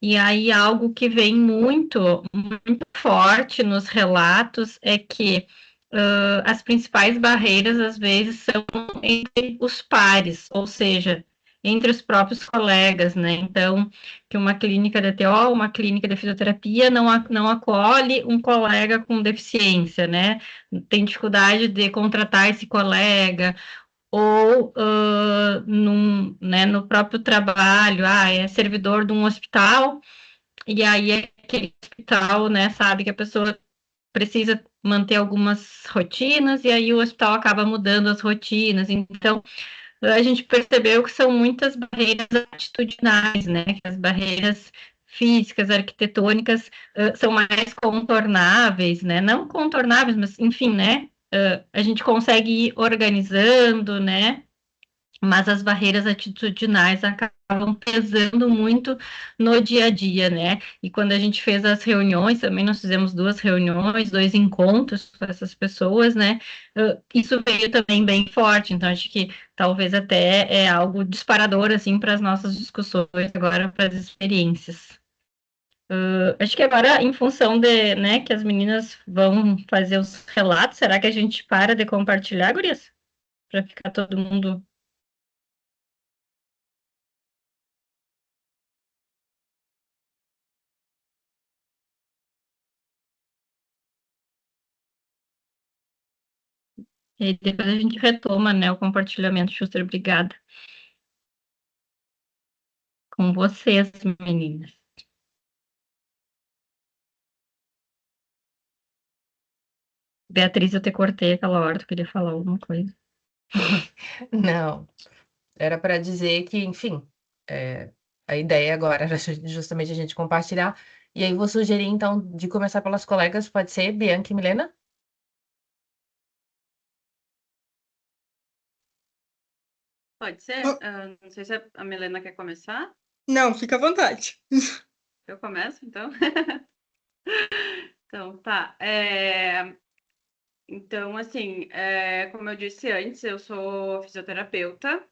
E aí algo que vem muito, muito forte nos relatos é que as principais barreiras, às vezes, são entre os pares, ou seja, entre os próprios colegas, né? Então, que uma clínica de TO, uma clínica de fisioterapia não acolhe um colega com deficiência, né? Tem dificuldade de contratar esse colega, ou né, no próprio trabalho, é servidor de um hospital, e aí aquele hospital, né, sabe que a pessoa precisa manter algumas rotinas, e aí o hospital acaba mudando as rotinas. Então, a gente percebeu que são muitas barreiras atitudinais, né, que as barreiras físicas, arquitetônicas, são mais contornáveis, né, não contornáveis, mas, enfim, né, a gente consegue ir organizando, né, mas as barreiras atitudinais acabam pesando muito no dia a dia, né? E quando a gente fez as reuniões, também nós fizemos 2 reuniões, 2 encontros com essas pessoas, né? Isso veio também bem forte, então acho que talvez até é algo disparador, assim, para as nossas discussões agora, para as experiências. Acho que agora, em função de, né, que as meninas vão fazer os relatos, será que a gente para de compartilhar, gurias? Para ficar todo mundo... E aí depois a gente retoma, né, o compartilhamento. Schuster, obrigada. Com vocês, meninas. Beatriz, eu te cortei aquela hora, tu queria falar alguma coisa. Não, era para dizer que, enfim, a ideia agora era justamente a gente compartilhar. E aí vou sugerir, então, de começar pelas colegas, pode ser, Bianca e Milena? Pode ser? Não sei se a Milena quer começar. Não, fica à vontade. Eu começo, então? Então, tá. Então, assim, como eu disse antes, eu sou fisioterapeuta.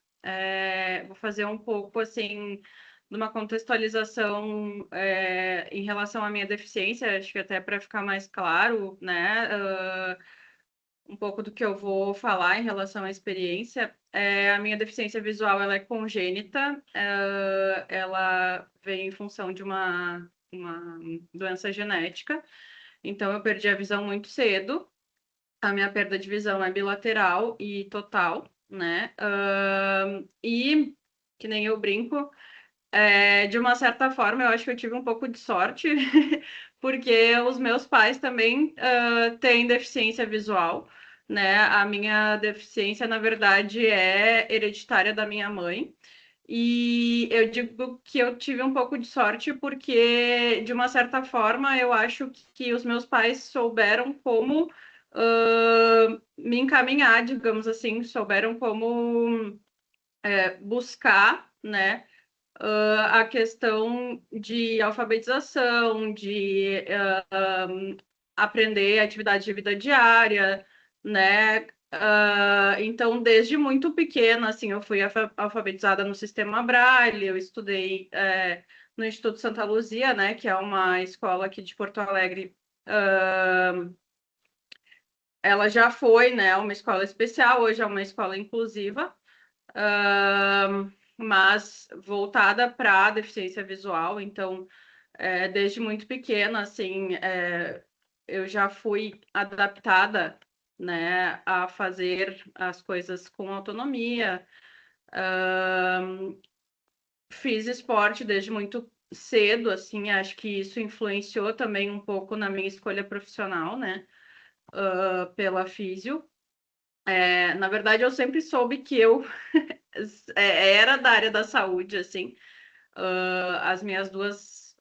Vou fazer um pouco, assim, de uma contextualização em relação à minha deficiência, acho que até para ficar mais claro, né? Um pouco do que eu vou falar em relação à experiência. A minha deficiência visual, ela é congênita, ela vem em função de uma doença genética. Então, eu perdi a visão muito cedo. A minha perda de visão é bilateral e total, né? E, que nem eu brinco, de uma certa forma, eu acho que eu tive um pouco de sorte, porque os meus pais também têm deficiência visual, né? A minha deficiência, na verdade, é hereditária da minha mãe. E eu digo que eu tive um pouco de sorte porque, de uma certa forma, eu acho que os meus pais souberam como me encaminhar, digamos assim, souberam como buscar, né, a questão de alfabetização, de aprender atividade de vida diária, né? Então, desde muito pequena, assim, eu fui alfabetizada no sistema Braille, eu estudei no Instituto Santa Luzia, né, que é uma escola aqui de Porto Alegre. Ela já foi, né, uma escola especial, hoje é uma escola inclusiva, mas voltada para a deficiência visual. Então, desde muito pequena, assim, eu já fui adaptada, né, a fazer as coisas com autonomia. Fiz esporte desde muito cedo, assim, acho que isso influenciou também um pouco na minha escolha profissional, né, pela físio. Na verdade, eu sempre soube que eu era da área da saúde, assim. As minhas 2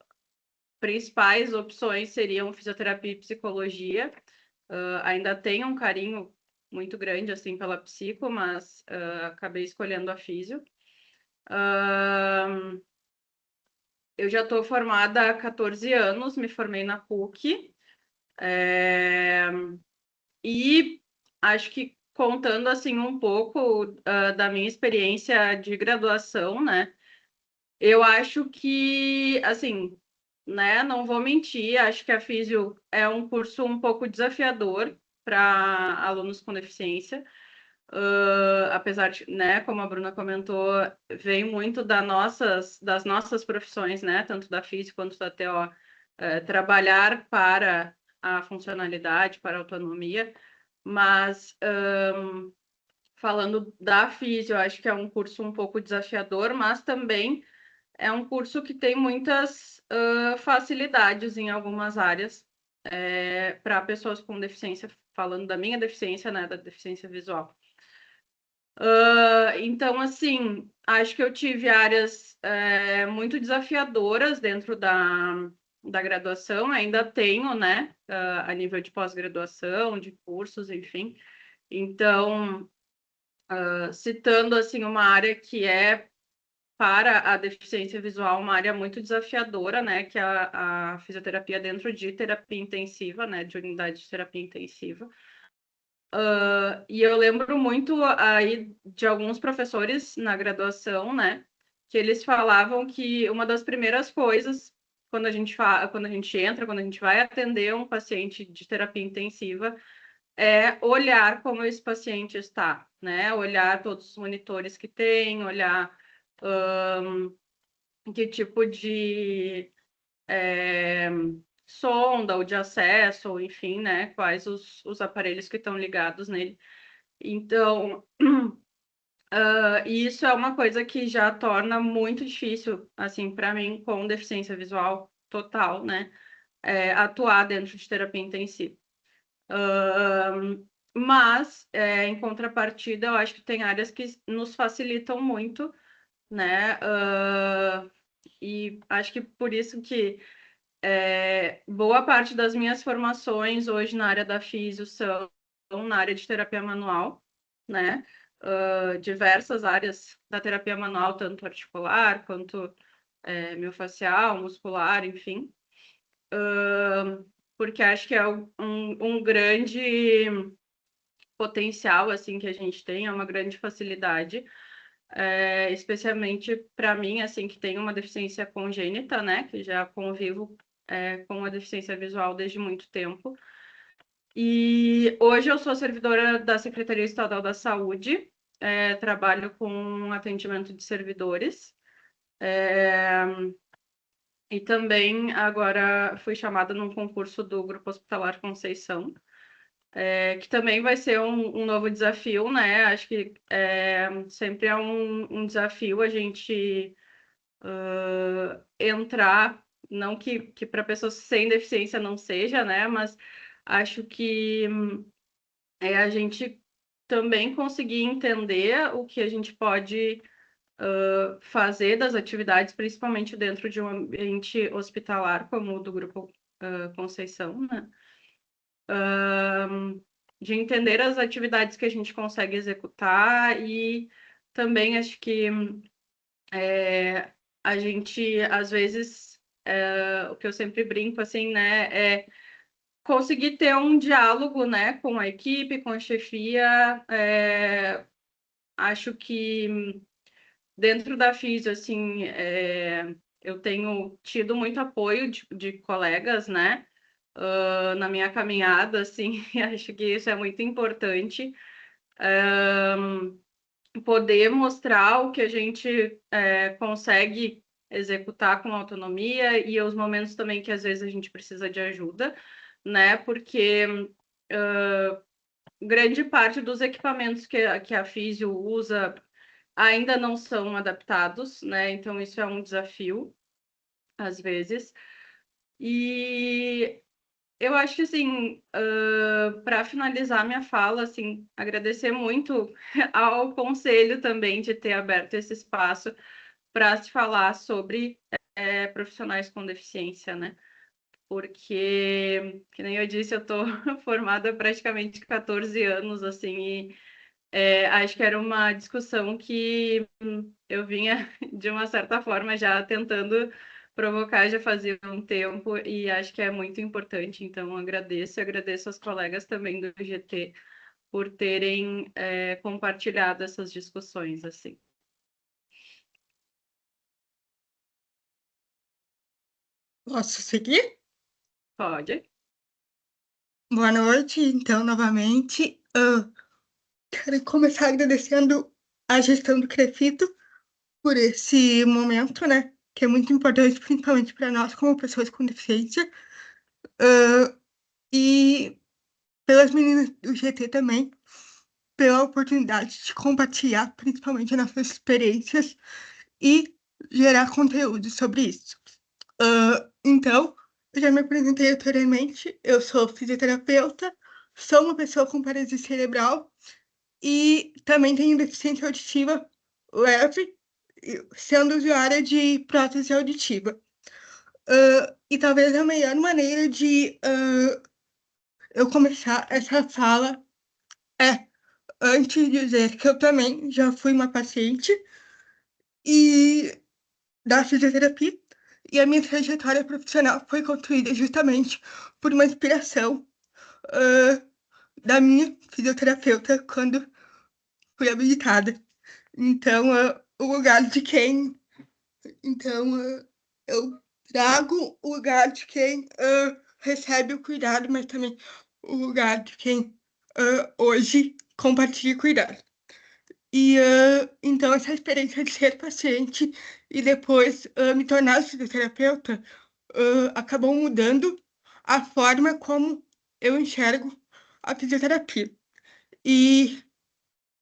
principais opções seriam fisioterapia e psicologia. Ainda tenho um carinho muito grande, assim, pela psico, mas acabei escolhendo a físio. Eu já estou formada há 14 anos, me formei na PUC, e acho que contando, assim, um pouco da minha experiência de graduação, né, eu acho que, assim, né, não vou mentir, acho que a físio é um curso um pouco desafiador para alunos com deficiência, apesar de, né, como a Bruna comentou, vem muito das nossas profissões, né, tanto da físio quanto da TO, trabalhar para a funcionalidade, para a autonomia, mas falando da físio, acho que é um curso um pouco desafiador, mas também é um curso que tem muitas facilidades em algumas áreas para pessoas com deficiência, falando da minha deficiência, né, da deficiência visual. Então, assim, acho que eu tive áreas muito desafiadoras dentro da graduação, ainda tenho, né, a nível de pós-graduação, de cursos, enfim. Então, citando, assim, uma área que é para a deficiência visual, uma área muito desafiadora, né, que é a fisioterapia dentro de terapia intensiva, né, de unidade de terapia intensiva. E eu lembro muito aí de alguns professores na graduação, né, que eles falavam que uma das primeiras coisas quando a gente entra, quando a gente vai atender um paciente de terapia intensiva, é olhar como esse paciente está, né, olhar todos os monitores que tem, olhar que tipo de sonda ou de acesso, ou enfim, né, quais os aparelhos que estão ligados nele. Então, isso é uma coisa que já torna muito difícil, assim, para mim, com deficiência visual total, né, atuar dentro de terapia intensiva. Mas, em contrapartida, eu acho que tem áreas que nos facilitam muito, né, e acho que por isso que boa parte das minhas formações hoje na área da físio são na área de terapia manual, né? Diversas áreas da terapia manual, tanto articular quanto miofascial, muscular, enfim. Porque acho que é um grande potencial assim que a gente tem, é uma grande facilidade, especialmente para mim, assim, que tem uma deficiência congênita, né? Que já convivo com a deficiência visual desde muito tempo. E hoje eu sou servidora da Secretaria Estadual da Saúde, trabalho com atendimento de servidores. E também agora fui chamada num concurso do Grupo Hospitalar Conceição, que também vai ser um novo desafio, né? Acho que sempre é um desafio a gente entrar, não que para pessoas sem deficiência não seja, né? Mas acho que a gente também conseguir entender o que a gente pode fazer das atividades, principalmente dentro de um ambiente hospitalar, como o do Grupo Conceição, né? De entender as atividades que a gente consegue executar e também acho que a gente, às vezes, o que eu sempre brinco, assim, né, é conseguir ter um diálogo, né, com a equipe, com a chefia. Acho que dentro da físio, assim, eu tenho tido muito apoio de colegas, né, na minha caminhada, assim, acho que isso é muito importante. Poder mostrar o que a gente consegue executar com autonomia e os momentos também que às vezes a gente precisa de ajuda, né? Porque grande parte dos equipamentos que a físio usa ainda não são adaptados, né? Então isso é um desafio, às vezes. E eu acho que, assim, para finalizar minha fala, assim, agradecer muito ao conselho também de ter aberto esse espaço para se falar sobre profissionais com deficiência, né? porque, que nem eu disse, eu estou formada há praticamente 14 anos, assim, e acho que era uma discussão que eu vinha, de uma certa forma, já tentando provocar já fazia um tempo, e acho que é muito importante. Então, agradeço aos colegas também do GT por terem compartilhado essas discussões, assim. Posso seguir? Pode? Boa noite, então, novamente. Quero começar agradecendo a gestão do Crefito por esse momento, né? Que é muito importante, principalmente para nós, como pessoas com deficiência. E pelas meninas do GT também, pela oportunidade de compartilhar, principalmente nossas experiências e gerar conteúdo sobre isso. Então, eu já me apresentei anteriormente, eu sou fisioterapeuta, sou uma pessoa com paralisia cerebral e também tenho deficiência auditiva leve, sendo usuária de prótese auditiva. E talvez a melhor maneira de eu começar essa fala é antes dizer que eu também já fui uma paciente e da fisioterapia e a minha trajetória profissional foi construída justamente por uma inspiração da minha fisioterapeuta quando fui habilitada. Então, o lugar de quem... Então, eu trago o lugar de quem recebe o cuidado, mas também o lugar de quem hoje compartilha o cuidado. E então essa experiência de ser paciente e depois me tornar fisioterapeuta acabou mudando a forma como eu enxergo a fisioterapia. E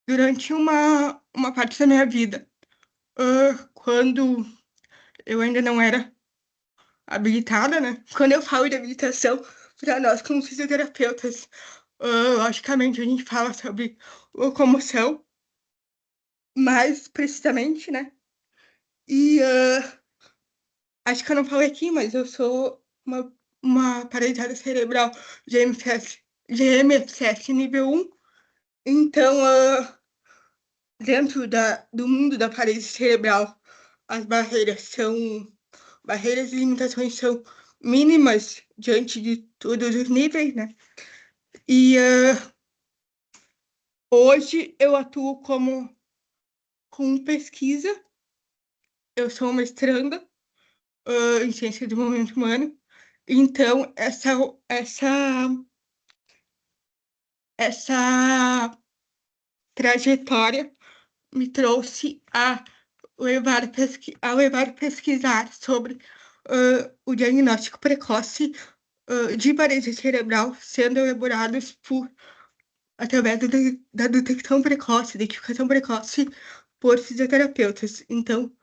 durante uma parte da minha vida, quando eu ainda não era habilitada, né? Quando eu falo de habilitação, para nós como fisioterapeutas, logicamente a gente fala sobre locomoção, mais precisamente, né? E acho que eu não falei aqui, mas eu sou uma paralisada cerebral GMFS nível 1. Então, dentro do mundo da parede cerebral, as barreiras e limitações são mínimas diante de todos os níveis, né? E hoje eu atuo com pesquisa, eu sou mestranda em Ciência do Movimento Humano, então essa trajetória me trouxe a levar a pesquisar sobre o diagnóstico precoce de paralisia cerebral sendo elaborados através da detecção precoce, identificação precoce por fisioterapeutas. Então,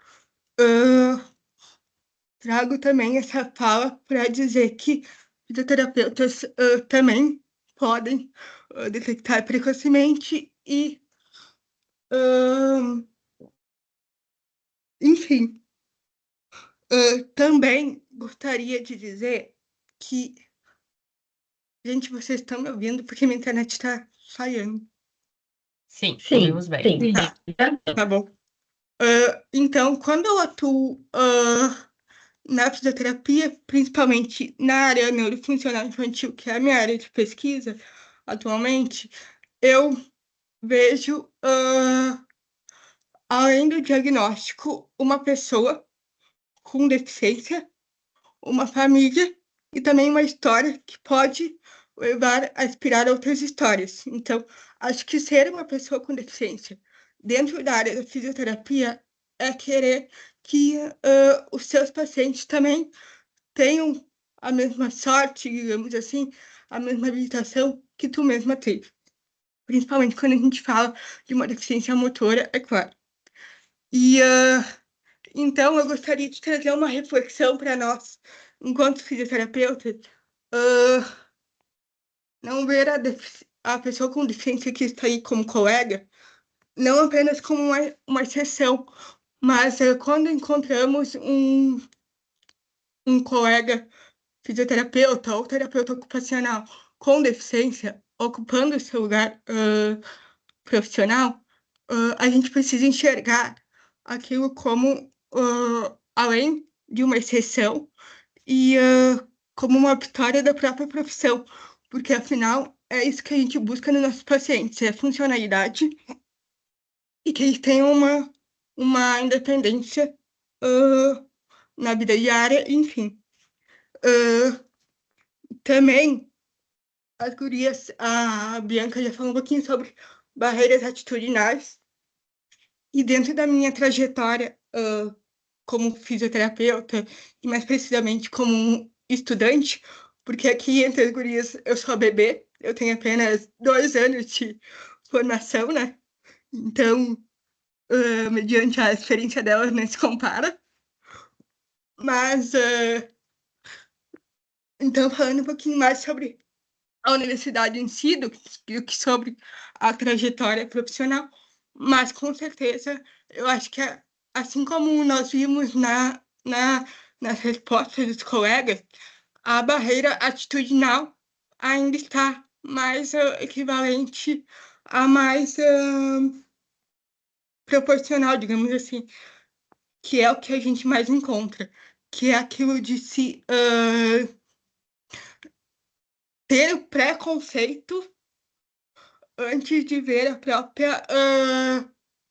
trago também essa fala para dizer que fisioterapeutas também podem detectar precocemente e, enfim, também gostaria de dizer que, gente, vocês estão me ouvindo porque minha internet está falhando. Sim, Sim, ouvimos bem. sim. Tá bom. Então, quando eu atuo na fisioterapia, principalmente na área neurofuncional infantil, que é a minha área de pesquisa atualmente, eu vejo, além do diagnóstico, uma pessoa com deficiência, uma família e também uma história que pode levar a inspirar outras histórias. Então, acho que ser uma pessoa com deficiência dentro da área da fisioterapia é querer que os seus pacientes também tenham a mesma sorte, digamos assim, a mesma habilitação que tu mesma teve. Principalmente quando a gente fala de uma deficiência motora, é claro. E então eu gostaria de trazer uma reflexão para nós, enquanto fisioterapeutas, não ver a pessoa com deficiência que está aí como colega, não apenas como uma exceção, mas quando encontramos um colega fisioterapeuta ou terapeuta ocupacional com deficiência ocupando esse lugar profissional, a gente precisa enxergar aquilo como além de uma exceção e como uma vitória da própria profissão, porque afinal é isso que a gente busca nos nossos pacientes, é funcionalidade e que eles tenham uma independência na vida diária, enfim. Também as gurias, a Bianca já falou um pouquinho sobre barreiras atitudinais, e dentro da minha trajetória como fisioterapeuta, e mais precisamente como um estudante, porque aqui entre as gurias eu sou bebê, eu tenho apenas 2 anos de formação, né? Então, mediante a experiência delas, não se compara. Mas, então, falando um pouquinho mais sobre a universidade em si, do que sobre a trajetória profissional, mas com certeza eu acho que assim como nós vimos nas respostas dos colegas, a barreira atitudinal ainda está mais equivalente a mais proporcional, digamos assim, que é o que a gente mais encontra, que é aquilo de se ter o preconceito antes de ver a própria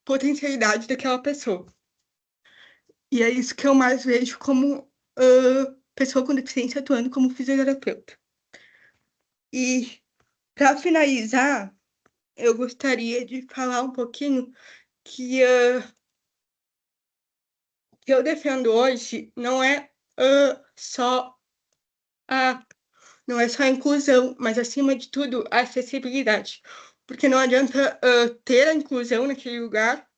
potencialidade daquela pessoa. E é isso que eu mais vejo como pessoa com deficiência atuando como fisioterapeuta. E, para finalizar, eu gostaria de falar um pouquinho que que eu defendo hoje não é só a inclusão, mas, acima de tudo, a acessibilidade. Porque não adianta ter a inclusão naquele lugar,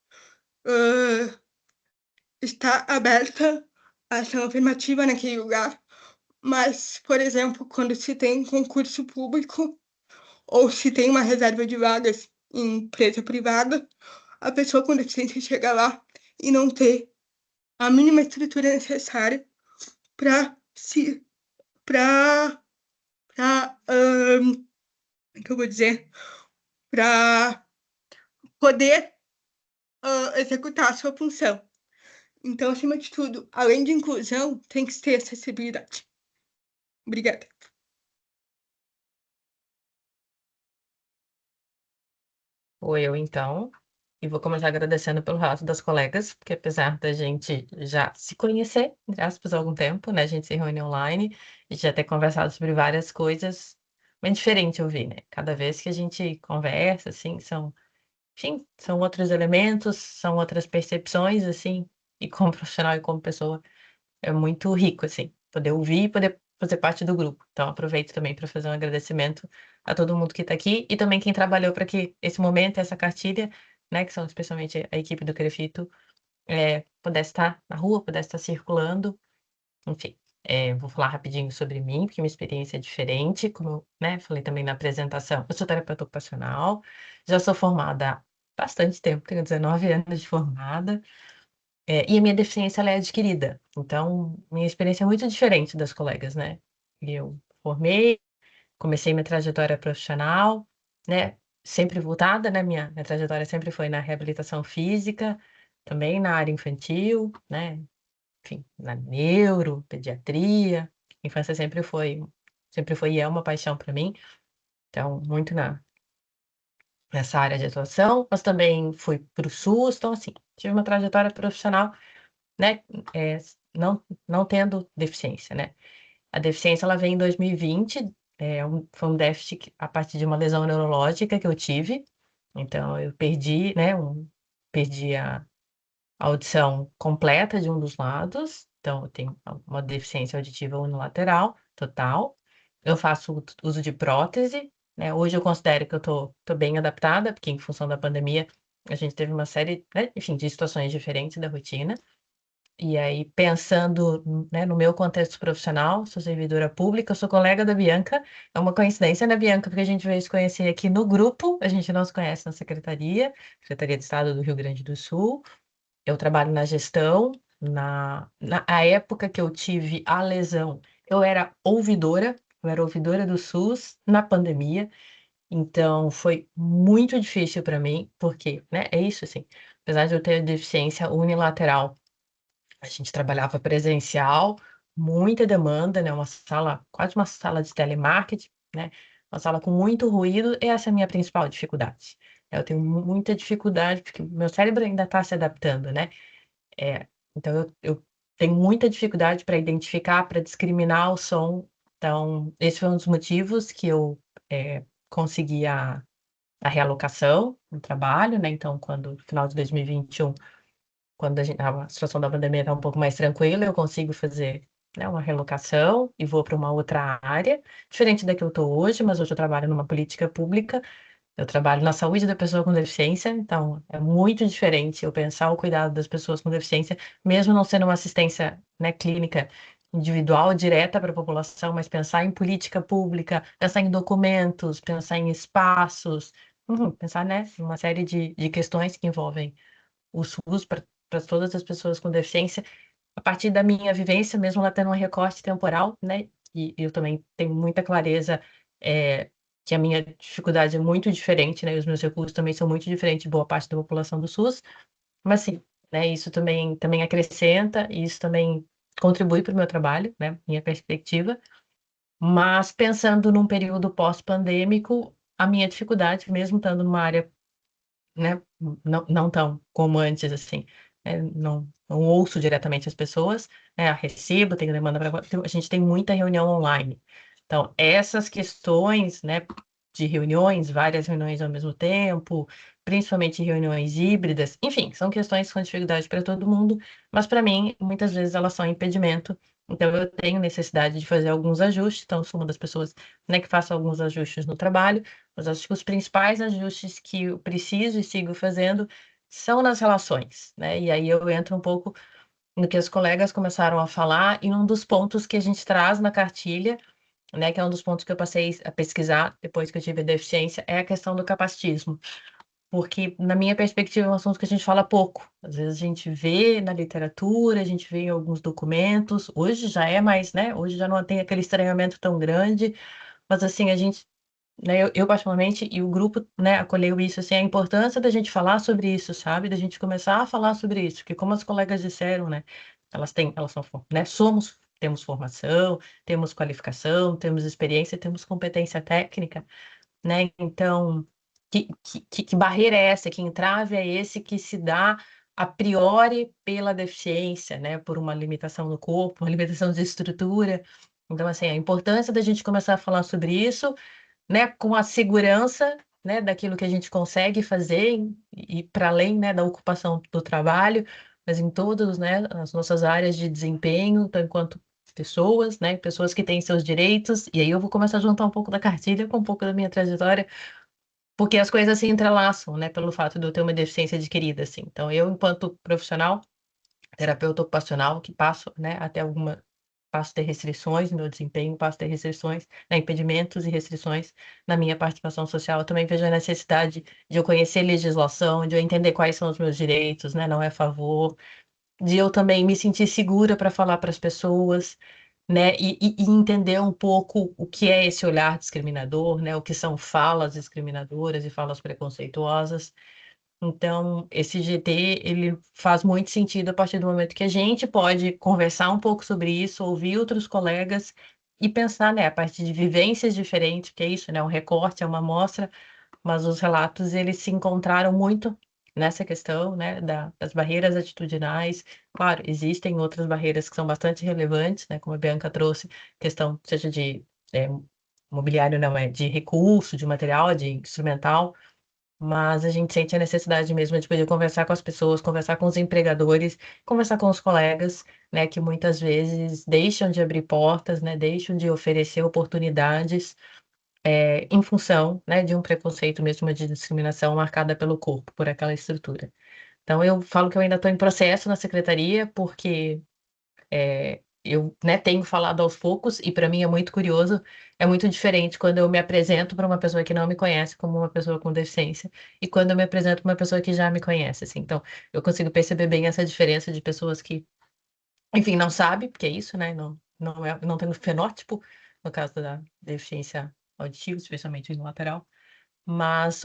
estar aberta a ação afirmativa naquele lugar, mas, por exemplo, quando se tem concurso público ou se tem uma reserva de vagas em empresa privada, a pessoa com deficiência chega lá e não ter a mínima estrutura necessária para se para que eu vou dizer, para poder executar a sua função. Então, acima de tudo, além de inclusão, tem que ter acessibilidade. Obrigada. Ou eu, então, e vou começar agradecendo pelo relato das colegas, porque apesar da gente já se conhecer, entre aspas, há algum tempo, né? A gente se reúne online e já ter conversado sobre várias coisas, bem diferente ouvir, né? Cada vez que a gente conversa, assim, enfim, são outros elementos, são outras percepções, assim, e como profissional e como pessoa, é muito rico, assim, poder ouvir e poder fazer parte do grupo. Então, aproveito também para fazer um agradecimento a todo mundo que está aqui e também quem trabalhou para que esse momento, essa cartilha, né, que são especialmente a equipe do Crefito, pudesse estar na rua, pudesse estar circulando. Enfim, vou falar rapidinho sobre mim, porque minha experiência é diferente, como eu, né, falei também na apresentação. Eu sou terapeuta ocupacional, já sou formada há bastante tempo, tenho 19 anos de formada, e a minha deficiência ela é adquirida. Então, minha experiência é muito diferente das colegas, né? Eu formei, comecei minha trajetória profissional, né? Sempre voltada, né? Minha trajetória sempre foi na reabilitação física, também na área infantil, né? Enfim, na neuro, pediatria. Infância sempre foi e é uma paixão para mim. Então, muito nessa área de atuação, mas também fui para o SUS, então, assim, tive uma trajetória profissional, né? Não tendo deficiência, né? A deficiência, ela veio em 2020, foi um déficit a partir de uma lesão neurológica que eu tive. Então, eu perdi, né? Perdi a audição completa de um dos lados. Então, eu tenho uma deficiência auditiva unilateral, total. Eu faço uso de prótese, né? Hoje eu considero que eu tô bem adaptada, porque em função da pandemia, a gente teve uma série, né, enfim, de situações diferentes da rotina. E aí, pensando, né, no meu contexto profissional, sou servidora pública, sou colega da Bianca. É uma coincidência, né, Bianca? Porque a gente veio se conhecer aqui no grupo, a gente não se conhece na Secretaria de Estado do Rio Grande do Sul. Eu trabalho na gestão. A época que eu tive a lesão, eu era ouvidora do SUS na pandemia, então foi muito difícil para mim, porque, né, é isso assim, apesar de eu ter deficiência unilateral, a gente trabalhava presencial, muita demanda, né, quase uma sala de telemarketing, né, uma sala com muito ruído, e essa é a minha principal dificuldade. Eu tenho muita dificuldade, porque o meu cérebro ainda está se adaptando, né? É, então eu tenho muita dificuldade para identificar, para discriminar o som. Então, esse foi um dos motivos que eu consegui a realocação no trabalho, né? Então, quando no final de 2021, quando a situação da pandemia está um pouco mais tranquila, eu consigo fazer, né, uma relocação e vou para uma outra área, diferente da que eu estou hoje, mas hoje eu trabalho numa política pública. Eu trabalho na saúde da pessoa com deficiência, então é muito diferente eu pensar o cuidado das pessoas com deficiência, mesmo não sendo uma assistência, né, clínica individual, direta para a população, mas pensar em política pública, pensar em documentos, pensar em espaços, pensar, né, em uma série de questões que envolvem o SUS para todas as pessoas com deficiência, a partir da minha vivência, mesmo ela tendo um recorte temporal, né? E eu também tenho muita clareza que a minha dificuldade é muito diferente, né? E os meus recursos também são muito diferentes de boa parte da população do SUS, mas sim, né? Isso também acrescenta, e isso também contribui para o meu trabalho, né? Minha perspectiva. Mas pensando num período pós-pandêmico, a minha dificuldade, mesmo estando numa área, né, não tão como antes, assim, não ouço diretamente as pessoas, né, recebo, tenho demanda para... A gente tem muita reunião online. Então, essas questões, né, de reuniões, várias reuniões ao mesmo tempo, principalmente reuniões híbridas, enfim, são questões que são dificuldade para todo mundo, mas para mim, muitas vezes elas são impedimento. Então, eu tenho necessidade de fazer alguns ajustes, então, sou uma das pessoas, né, que faço alguns ajustes no trabalho, mas acho que os principais ajustes que eu preciso e sigo fazendo são nas relações, né? E aí eu entro um pouco no que os colegas começaram a falar, e um dos pontos que a gente traz na cartilha, né, que é um dos pontos que eu passei a pesquisar depois que eu tive a deficiência, é a questão do capacitismo. Porque, na minha perspectiva, é um assunto que a gente fala pouco. Às vezes a gente vê na literatura, a gente vê em alguns documentos. Hoje já é mais, né? Hoje já não tem aquele estranhamento tão grande, mas assim, a gente, né, eu particularmente, e o grupo, né, acolheu isso, assim, a importância da gente falar sobre isso, sabe? Da gente começar a falar sobre isso, porque como as colegas disseram, né, elas são, né, temos formação, temos qualificação, temos experiência, temos competência técnica, né? Então, que barreira é essa? Que entrave é esse que se dá a priori pela deficiência, né? Por uma limitação no corpo, uma limitação de estrutura. Então, assim, a importância da gente começar a falar sobre isso, né, com a segurança, né, daquilo que a gente consegue fazer e para além, né, da ocupação do trabalho, mas em todas, né, as nossas áreas de desempenho, então, enquanto pessoas, né, pessoas que têm seus direitos, e aí eu vou começar a juntar um pouco da cartilha com um pouco da minha trajetória, porque as coisas se entrelaçam, né, pelo fato de eu ter uma deficiência adquirida, assim. Então, eu, enquanto profissional, terapeuta ocupacional, que passo, né, passo a ter restrições no meu desempenho, passo a ter restrições, né, impedimentos e restrições na minha participação social. Eu também vejo a necessidade de eu conhecer legislação, de eu entender quais são os meus direitos, né, não é a favor, de eu também me sentir segura para falar para as pessoas, né, e entender um pouco o que é esse olhar discriminador, né, o que são falas discriminadoras e falas preconceituosas. Então, esse GT, ele faz muito sentido a partir do momento que a gente pode conversar um pouco sobre isso, ouvir outros colegas e pensar, né, a partir de vivências diferentes, que é isso, né, um recorte, é uma amostra, mas os relatos, eles se encontraram muito nessa questão, né, das barreiras atitudinais. Claro, existem outras barreiras que são bastante relevantes, né, como a Bianca trouxe, questão seja de mobiliário, não é, de recurso, de material, de instrumental, mas a gente sente a necessidade mesmo de poder conversar com as pessoas, conversar com os empregadores, conversar com os colegas, né, que muitas vezes deixam de abrir portas, né, deixam de oferecer oportunidades em função, né, de um preconceito mesmo, de discriminação marcada pelo corpo, por aquela estrutura. Então, eu falo que eu ainda estou em processo na secretaria, porque eu, né, tenho falado aos poucos, e para mim é muito curioso, é muito diferente quando eu me apresento para uma pessoa que não me conhece como uma pessoa com deficiência, e quando eu me apresento para uma pessoa que já me conhece, assim. Então, eu consigo perceber bem essa diferença de pessoas que, enfim, não sabe, porque é isso, né, não tem um fenótipo, no caso da deficiência auditiva, especialmente unilateral, mas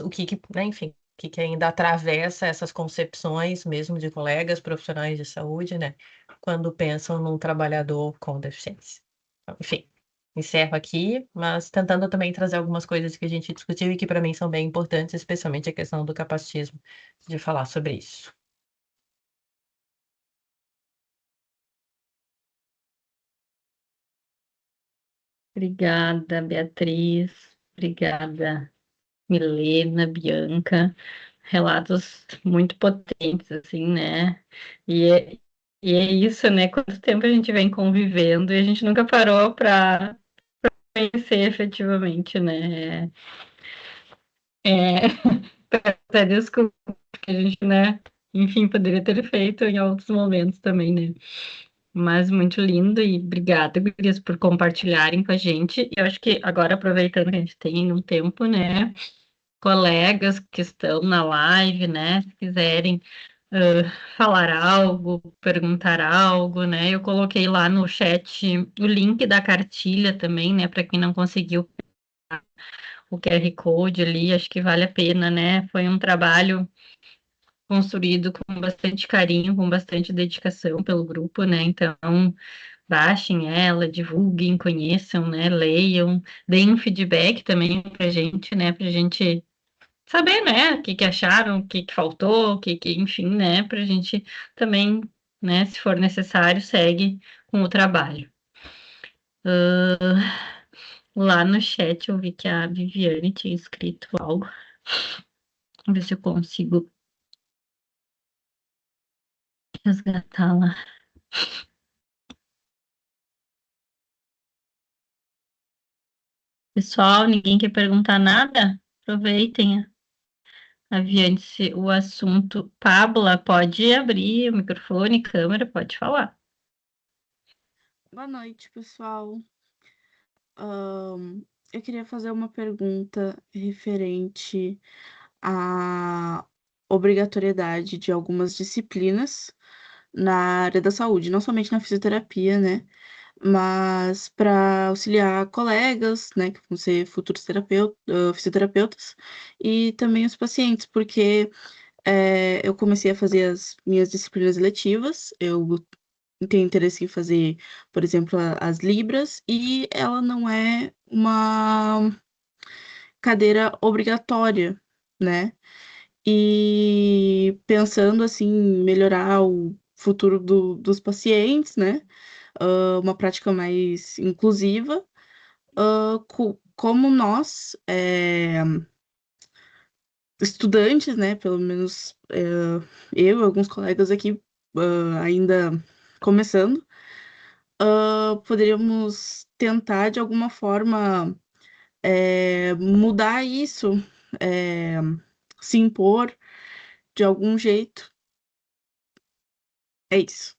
né, enfim, que ainda atravessa essas concepções mesmo de colegas profissionais de saúde, né, quando pensam num trabalhador com deficiência. Então, enfim, encerro aqui, mas tentando também trazer algumas coisas que a gente discutiu e que para mim são bem importantes, especialmente a questão do capacitismo, de falar sobre isso. Obrigada, Beatriz. Obrigada, Milena, Bianca. Relatos muito potentes, assim, né? E é isso, né? Quanto tempo a gente vem convivendo e a gente nunca parou para conhecer efetivamente, né? Até desculpa que a gente, né? Enfim, poderia ter feito em outros momentos também, né? Mas muito lindo e obrigada, gurias, por compartilharem com a gente. Eu acho que agora, aproveitando que a gente tem um tempo, né? Colegas que estão na live, né? Se quiserem falar algo, perguntar algo, né? Eu coloquei lá no chat o link da cartilha também, né? Para quem não conseguiu o QR Code ali, acho que vale a pena, né? Foi um trabalho construído com bastante carinho, com bastante dedicação pelo grupo, né? Então, baixem ela, divulguem, conheçam, né? Leiam, deem um feedback também pra gente, né? Pra gente saber, né? O que que acharam, o que que faltou, enfim, né? Pra gente também, né? Se for necessário, segue com o trabalho. Lá no chat eu vi que a Viviane tinha escrito algo. Vamos ver se eu consigo resgatar lá. Pessoal, ninguém quer perguntar nada? Aproveitem. A Viviane, se o assunto. Pabla, pode abrir o microfone, câmera, pode falar. Boa noite, pessoal. Eu queria fazer uma pergunta referente à obrigatoriedade de algumas disciplinas na área da saúde, não somente na fisioterapia, né? Mas para auxiliar colegas, né, que vão ser futuros fisioterapeutas, e também os pacientes, porque eu comecei a fazer as minhas disciplinas eletivas, eu tenho interesse em fazer, por exemplo, as libras, e ela não é uma cadeira obrigatória, né? E pensando assim, melhorar o futuro dos pacientes, né? Uma prática mais inclusiva, como nós, estudantes, né? Pelo menos eu e alguns colegas aqui ainda começando, poderíamos tentar de alguma forma mudar isso, é, se impor de algum jeito. É isso.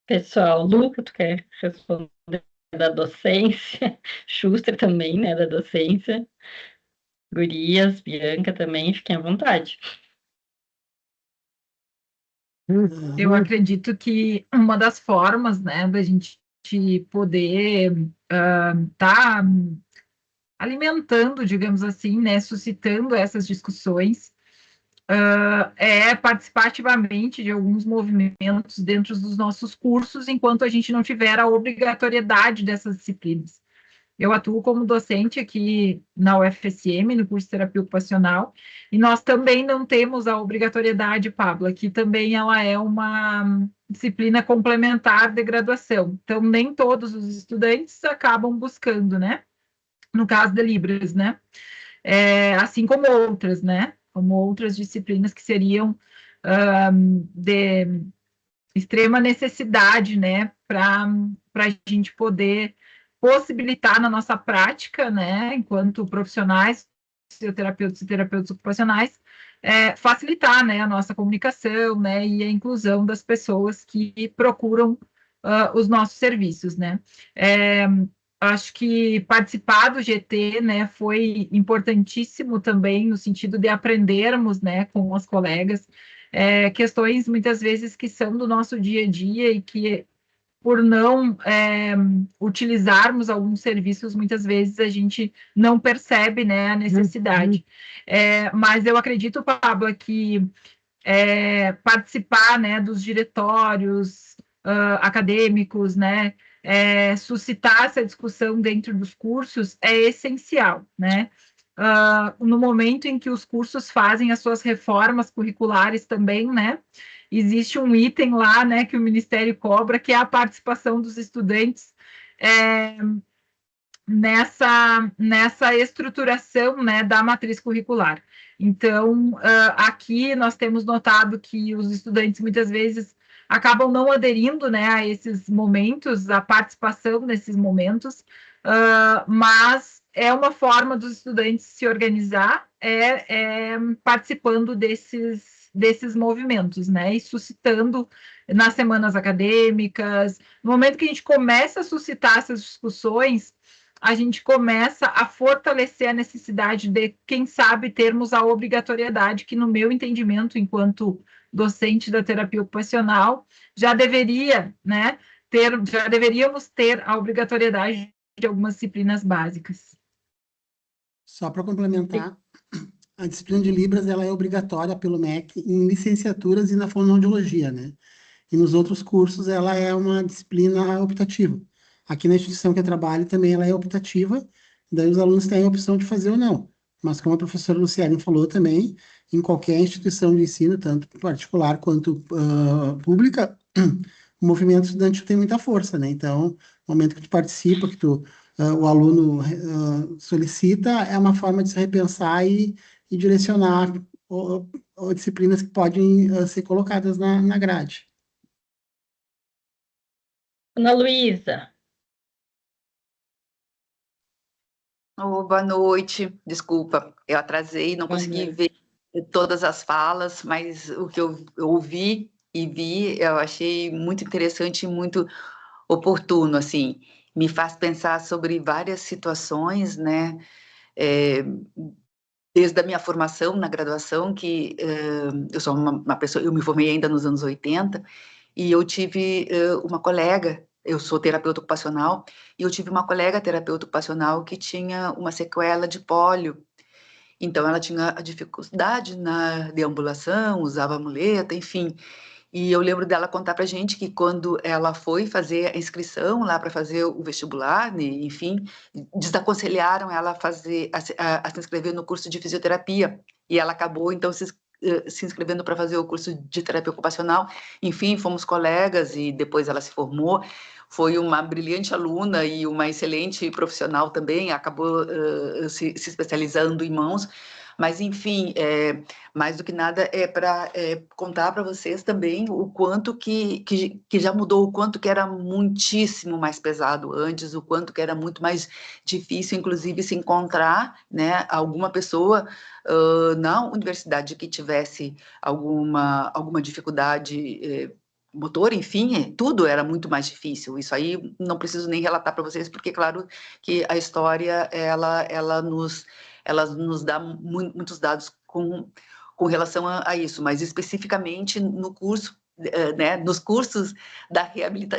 Pessoal, Luca, tu quer responder da docência? Schuster também, né, da docência. Gurias, Bianca também, fiquem à vontade. Eu acredito que uma das formas, né, da gente poder estar alimentando, digamos assim, né, suscitando essas discussões, é participar ativamente de alguns movimentos dentro dos nossos cursos, enquanto a gente não tiver a obrigatoriedade dessas disciplinas. Eu atuo como docente aqui na UFSM, no curso de terapia ocupacional, e nós também não temos a obrigatoriedade, Pablo, aqui também ela é uma disciplina complementar de graduação. Então, nem todos os estudantes acabam buscando, né? No caso de Libras, né? Assim como outras, né? Como outras disciplinas que seriam de extrema necessidade, né? Para a gente poder possibilitar na nossa prática, né, enquanto profissionais, fisioterapeutas e terapeutas ocupacionais, facilitar, né, a nossa comunicação, né, e a inclusão das pessoas que procuram os nossos serviços, né. acho que participar do GT, né, foi importantíssimo também no sentido de aprendermos, né, com os colegas, questões muitas vezes que são do nosso dia a dia e que por não utilizarmos alguns serviços, muitas vezes a gente não percebe, né, a necessidade. Mas eu acredito, Pablo, que participar, né, dos diretórios acadêmicos, né, suscitar essa discussão dentro dos cursos é essencial, né? No momento em que os cursos fazem as suas reformas curriculares também, né? Existe um item lá, né, que o Ministério cobra, que é a participação dos estudantes nessa estruturação, né, da matriz curricular. Então, aqui nós temos notado que os estudantes muitas vezes acabam não aderindo, né, a esses momentos, a participação nesses momentos, mas é uma forma dos estudantes se organizar, participando desses movimentos, né, e suscitando nas semanas acadêmicas. No momento que a gente começa a suscitar essas discussões, a gente começa a fortalecer a necessidade de, quem sabe, termos a obrigatoriedade, que no meu entendimento, enquanto docente da terapia ocupacional, já deveríamos ter a obrigatoriedade de algumas disciplinas básicas. Só para complementar, a disciplina de Libras ela é obrigatória pelo MEC em licenciaturas e na fonoaudiologia, né? E nos outros cursos ela é uma disciplina optativa. Aqui na instituição que eu trabalho também ela é optativa, daí os alunos têm a opção de fazer ou não. Mas como a professora Luciane falou também, em qualquer instituição de ensino, tanto particular quanto pública, o movimento estudantil tem muita força, né? Então, no momento que tu participa, o aluno solicita, é uma forma de se repensar e direcionar disciplinas que podem ser colocadas na grade. Ana Luísa. Boa noite, desculpa, eu atrasei, não consegui ver todas as falas, mas o que eu ouvi e vi, eu achei muito interessante e muito oportuno, assim, me faz pensar sobre várias situações, né, desde a minha formação na graduação, que eu sou uma pessoa, eu me formei ainda nos anos 80, e eu tive uma colega, eu sou terapeuta ocupacional, e eu tive uma colega terapeuta ocupacional que tinha uma sequela de pólio. Então, ela tinha a dificuldade na deambulação, usava muleta, enfim. E eu lembro dela contar pra gente que quando ela foi fazer a inscrição lá para fazer o vestibular, né, enfim, desaconselharam ela a se inscrever no curso de fisioterapia. E ela acabou, então, se inscrevendo para fazer o curso de terapia ocupacional. Enfim, fomos colegas e depois ela se formou. Foi uma brilhante aluna e uma excelente profissional também, acabou se especializando em mãos. Mas, enfim, mais do que nada é para contar para vocês também o quanto que já mudou, o quanto que era muitíssimo mais pesado antes, o quanto que era muito mais difícil, inclusive, se encontrar, né, alguma pessoa na universidade que tivesse alguma dificuldade motor, enfim, tudo era muito mais difícil. Isso aí não preciso nem relatar para vocês, porque, claro, que a história, ela nos dá muitos dados com relação a isso, mas especificamente no curso, né, nos cursos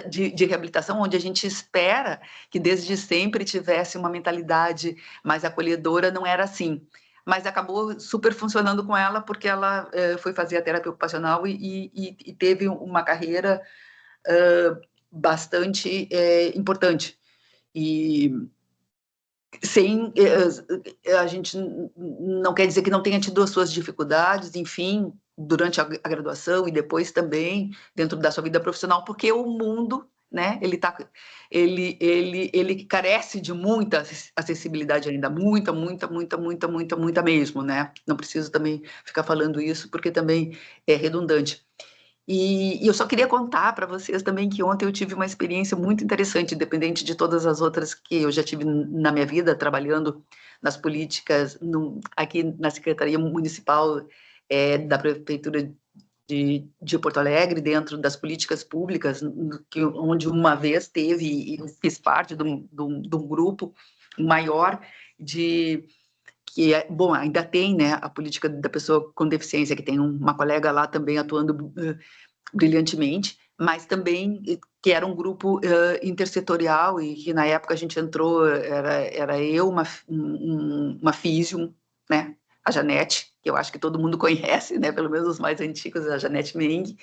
de reabilitação, onde a gente espera que desde sempre tivesse uma mentalidade mais acolhedora, não era assim. Mas acabou super funcionando com ela, porque ela foi fazer a terapia ocupacional e teve uma carreira bastante importante. E a gente não quer dizer que não tenha tido as suas dificuldades, enfim, durante a graduação e depois também dentro da sua vida profissional, porque o mundo, né, ele carece de muita acessibilidade ainda, muita mesmo, né? Não preciso também ficar falando isso, porque também é redundante. E eu só queria contar para vocês também que ontem eu tive uma experiência muito interessante, independente de todas as outras que eu já tive na minha vida, trabalhando nas políticas, aqui na Secretaria Municipal da Prefeitura de Porto Alegre, dentro das políticas públicas, onde uma vez teve, e eu fiz parte de um grupo maior bom, ainda tem, né, a política da pessoa com deficiência, que tem uma colega lá também atuando brilhantemente, mas também que era um grupo intersetorial, e que na época a gente entrou, era eu, uma físio, né, a Janete, que eu acho que todo mundo conhece, né, pelo menos os mais antigos, a Janete Meng,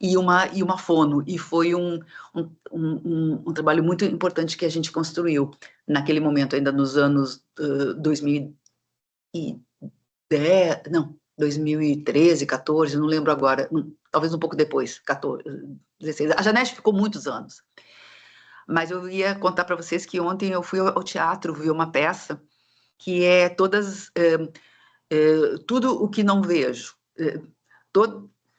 e uma fono, e foi um trabalho muito importante que a gente construiu naquele momento, ainda nos anos 2010, não, 2013, 14, não lembro agora, talvez um pouco depois, 14, 16. A Janete ficou muitos anos. Mas eu ia contar para vocês que ontem eu fui ao teatro ver uma peça que é tudo o que não vejo.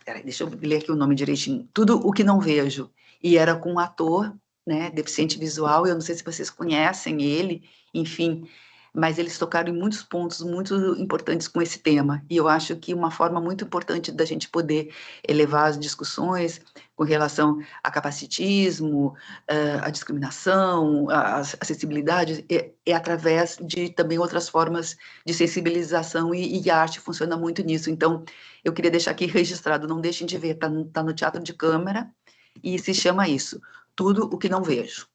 Peraí, deixa eu ler aqui o nome direitinho. Tudo o que não vejo. E era com um ator, né, deficiente visual, eu não sei se vocês conhecem ele, enfim, mas eles tocaram em muitos pontos muito importantes com esse tema, e eu acho que uma forma muito importante da gente poder elevar as discussões com relação a capacitismo, a discriminação, a acessibilidade, é através de também outras formas de sensibilização, e a arte funciona muito nisso. Então, eu queria deixar aqui registrado, não deixem de ver, tá no Teatro de Câmara, e se chama isso, Tudo o que não vejo.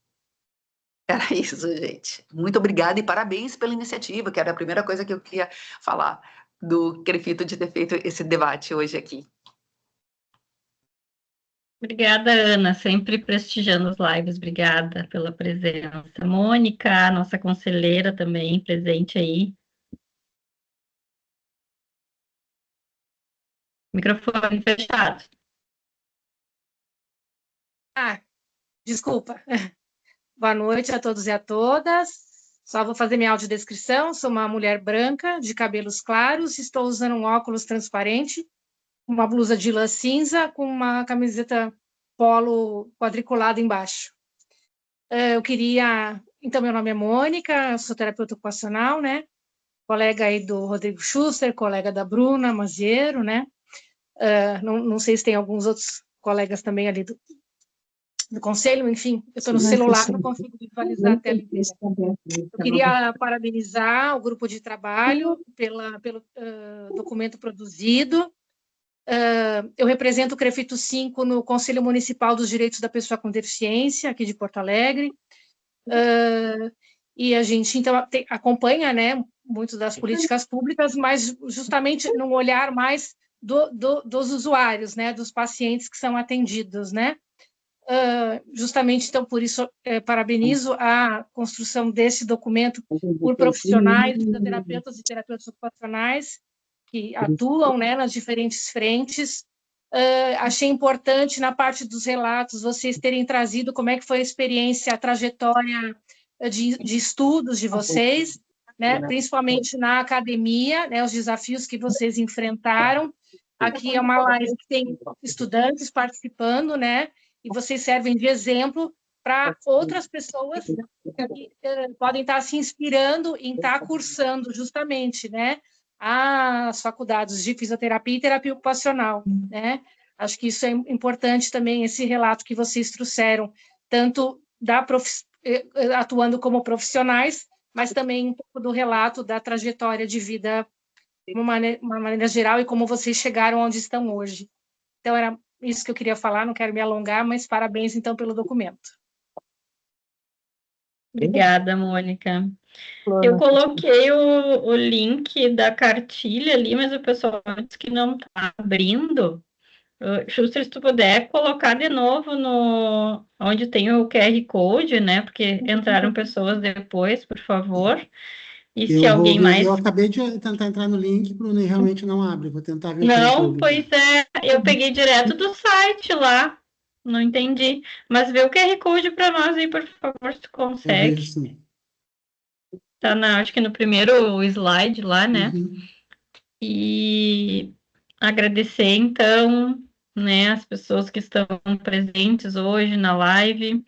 Era isso, gente. Muito obrigada e parabéns pela iniciativa, que era a primeira coisa que eu queria falar do Crefito de ter feito esse debate hoje aqui. Obrigada, Ana, sempre prestigiando as lives. Obrigada pela presença. Mônica, nossa conselheira também, presente aí. Microfone fechado. Desculpa. Boa noite a todos e a todas. Só vou fazer minha audiodescrição. Sou uma mulher branca, de cabelos claros, estou usando um óculos transparente, uma blusa de lã cinza com uma camiseta polo quadriculada embaixo. Então, meu nome é Mônica, eu sou terapeuta ocupacional, né? Colega aí do Rodrigo Schuster, colega da Bruna Maziero, né? Não sei se tem alguns outros colegas também ali do conselho, enfim, eu estou no celular, não consigo visualizar a tela inteira. Eu queria parabenizar o grupo de trabalho pelo documento produzido. Eu represento o CREFITO 5 no Conselho Municipal dos Direitos da Pessoa com Deficiência, aqui de Porto Alegre, e a gente, então, acompanha, né, muito das políticas públicas, mas justamente num olhar mais dos usuários, né, dos pacientes que são atendidos, né. Justamente, então, por isso, parabenizo a construção desse documento por profissionais, fisioterapeutas e terapeutas ocupacionais que atuam, né, nas diferentes frentes. Achei importante, na parte dos relatos, vocês terem trazido como é que foi a experiência, a trajetória de estudos de vocês, né, principalmente na academia, né, os desafios que vocês enfrentaram. Aqui é uma live que tem estudantes participando, né, e vocês servem de exemplo para outras pessoas que podem estar se inspirando em estar cursando justamente, né, as faculdades de fisioterapia e terapia ocupacional, né? Acho que isso é importante também, esse relato que vocês trouxeram, tanto atuando como profissionais, mas também um pouco do relato da trajetória de vida de uma maneira geral e como vocês chegaram onde estão hoje. Então, era isso que eu queria falar, não quero me alongar, mas parabéns, então, pelo documento. Obrigada, Mônica. Eu coloquei o link da cartilha ali, mas o pessoal disse que não está abrindo. Schuster, se tu puder colocar de novo onde tem o QR Code, né? Porque entraram pessoas depois, por favor. E se alguém mais... Eu acabei de tentar entrar no link, Bruno, e realmente não abre. Vou tentar ver. Não, pois é. Eu peguei direto do site lá. Não entendi. Mas vê o QR Code para nós aí, por favor, se tu consegue. Eu vejo, sim. Tá acho que no primeiro slide lá, né? Uhum. E agradecer, então, né, as pessoas que estão presentes hoje na live.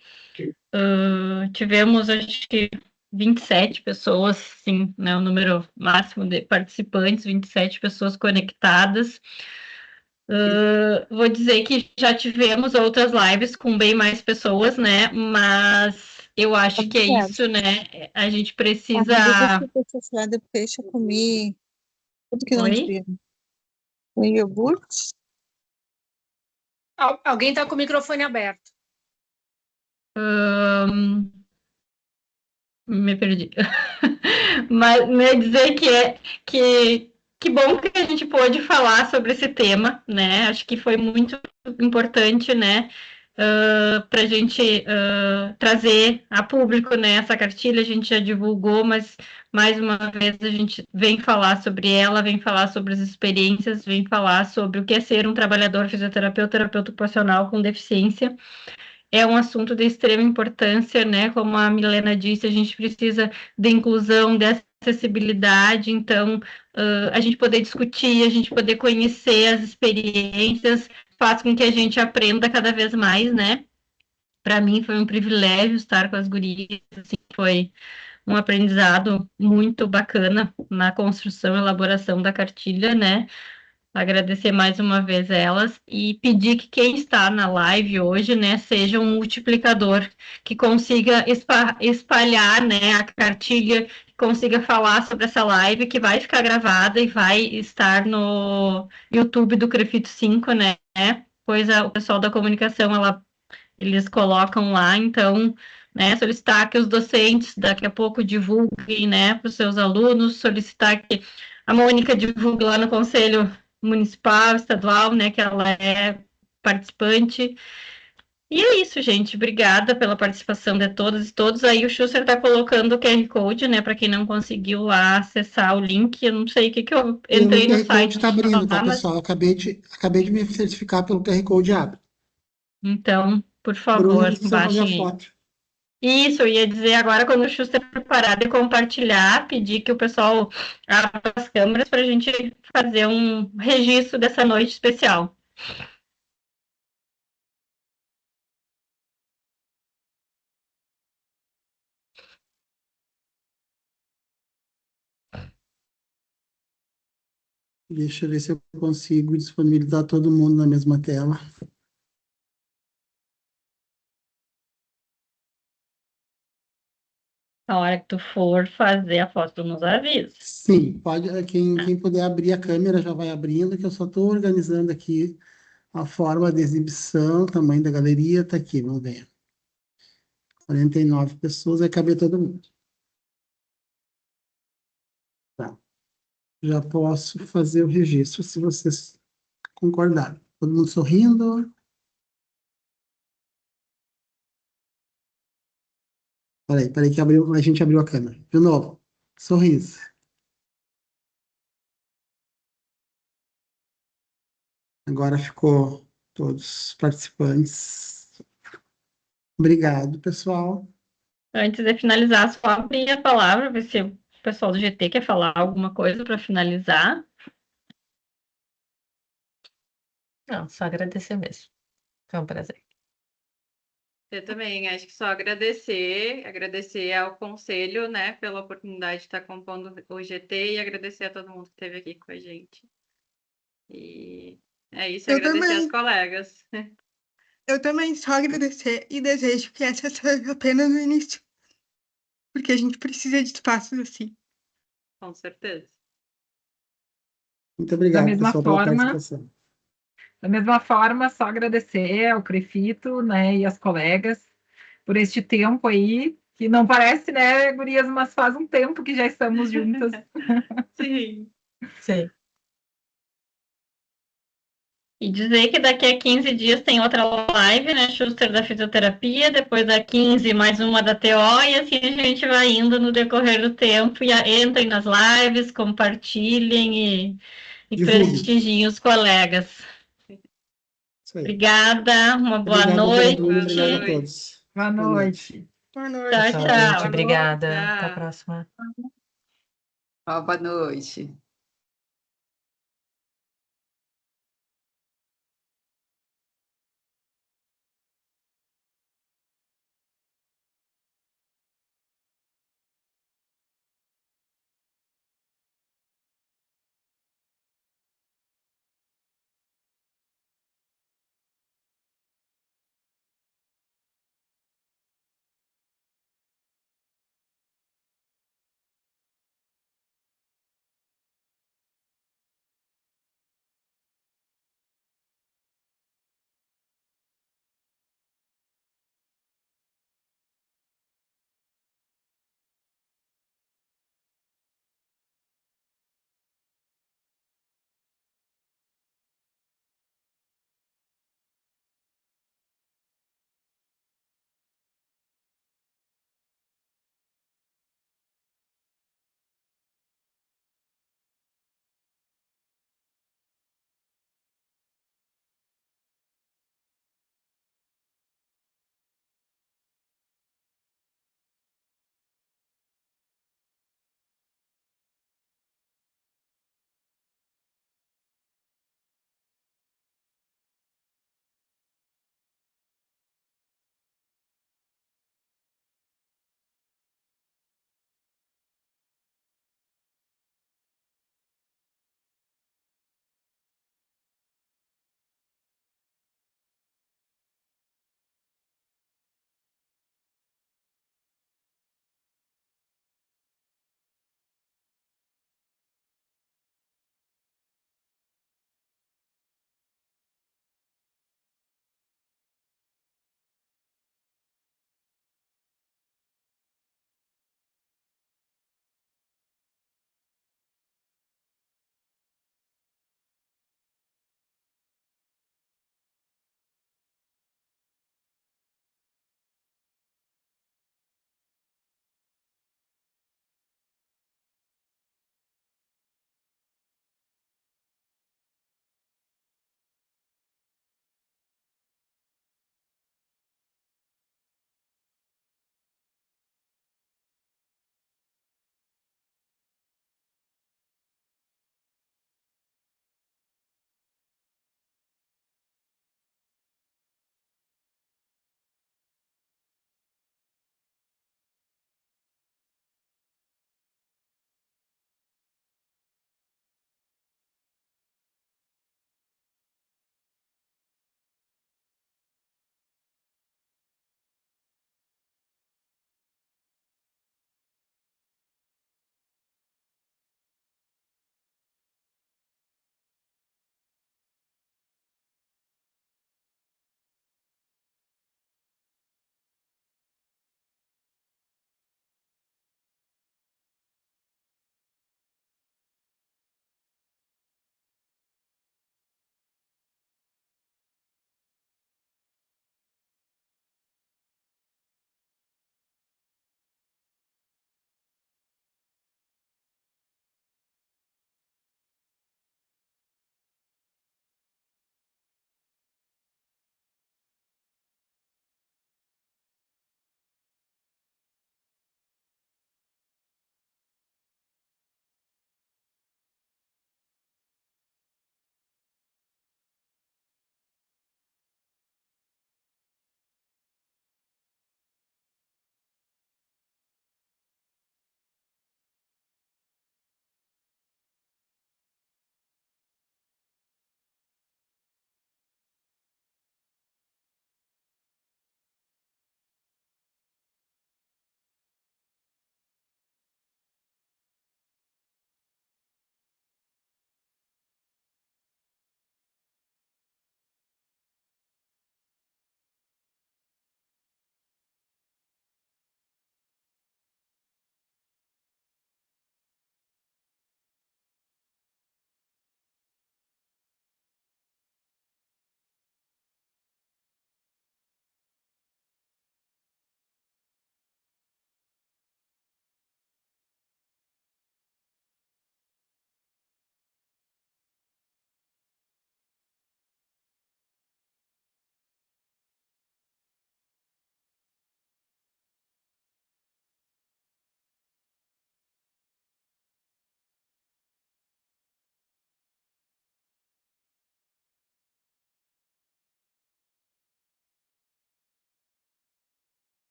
Tivemos, acho que, 27 pessoas, sim, né, o número máximo de participantes, 27 pessoas conectadas. Vou dizer que já tivemos outras lives com bem mais pessoas, né? Mas eu acho que é isso, né? A gente precisa. De peixe, eu comi tudo que não Oi? devia. Com iogurte. Alguém está com o microfone aberto. Me perdi. Mas me dizer que bom que a gente pôde falar sobre esse tema, né? Acho que foi muito importante, né? Para a gente trazer a público, né, essa cartilha. A gente já divulgou, mas mais uma vez a gente vem falar sobre ela, vem falar sobre as experiências, vem falar sobre o que é ser um trabalhador fisioterapeuta, terapeuta ocupacional com deficiência. É um assunto de extrema importância, né? Como a Milena disse, a gente precisa de inclusão, de acessibilidade, então a gente poder discutir, a gente poder conhecer as experiências, faz com que a gente aprenda cada vez mais, né? Para mim foi um privilégio estar com as gurias, assim, foi um aprendizado muito bacana na construção e elaboração da cartilha, né? Agradecer mais uma vez elas e pedir que quem está na live hoje, né, seja um multiplicador, que consiga espalhar, né, a cartilha, que consiga falar sobre essa live, que vai ficar gravada e vai estar no YouTube do Crefito 5, né, pois o pessoal da comunicação, eles colocam lá, então, né, solicitar que os docentes daqui a pouco divulguem, né, para os seus alunos, solicitar que a Mônica divulgue lá no Conselho Municipal, Estadual, né, que ela é participante. E é isso, gente. Obrigada pela participação de todas e todos. Aí o Schuster está colocando o QR Code, né, para quem não conseguiu lá acessar o link. Eu não sei o que eu entrei no O QR site. Code está abrindo, tá, mas... pessoal? Acabei de me certificar pelo QR Code abre. Então, por Bruno, favor, precisa fazer a baixem aí. foto. Isso, eu ia dizer agora, quando o Schuster preparar de compartilhar, pedir que o pessoal abra as câmeras para a gente fazer um registro dessa noite especial. Deixa eu ver se eu consigo disponibilizar todo mundo na mesma tela. A hora que tu for fazer a foto, nos avisa. Sim, pode. Quem puder abrir a câmera já vai abrindo, que eu só estou organizando aqui a forma de exibição, tamanho da galeria, tá aqui, vamos ver. 49 pessoas, vai caber todo mundo. Tá. Já posso fazer o registro, se vocês concordarem. Todo mundo sorrindo. Peraí que a gente abriu a câmera. De novo, sorriso. Agora ficou todos os participantes. Obrigado, pessoal. Antes de finalizar, só abrir a palavra, ver se o pessoal do GT quer falar alguma coisa para finalizar. Não, só agradecer mesmo. Foi um prazer. Eu também acho que só agradecer ao conselho, né, pela oportunidade de estar compondo o GT e agradecer a todo mundo que esteve aqui com a gente. E é isso, Eu agradecer também. aos colegas. Eu também só agradecer e desejo que essa seja apenas o início, porque a gente precisa de espaços assim. Com certeza. Muito obrigado, mesma pessoal, pela forma, participação. Da mesma forma, só agradecer ao Crefito, né, e às colegas por este tempo aí, que não parece, né, gurias, mas faz um tempo que já estamos juntas. Sim. Sim. E dizer que daqui a 15 dias tem outra live, né, Schuster, da fisioterapia, depois da 15 mais uma da TO, e assim a gente vai indo no decorrer do tempo, e entrem nas lives, compartilhem e prestigiem os colegas. Isso aí. Obrigada, uma boa Obrigado, noite. Bruno. Obrigado a todos. Boa noite. Boa noite. Tchau, Tchau, tchau. gente. Obrigada. Tchau. Até a próxima. Boa noite.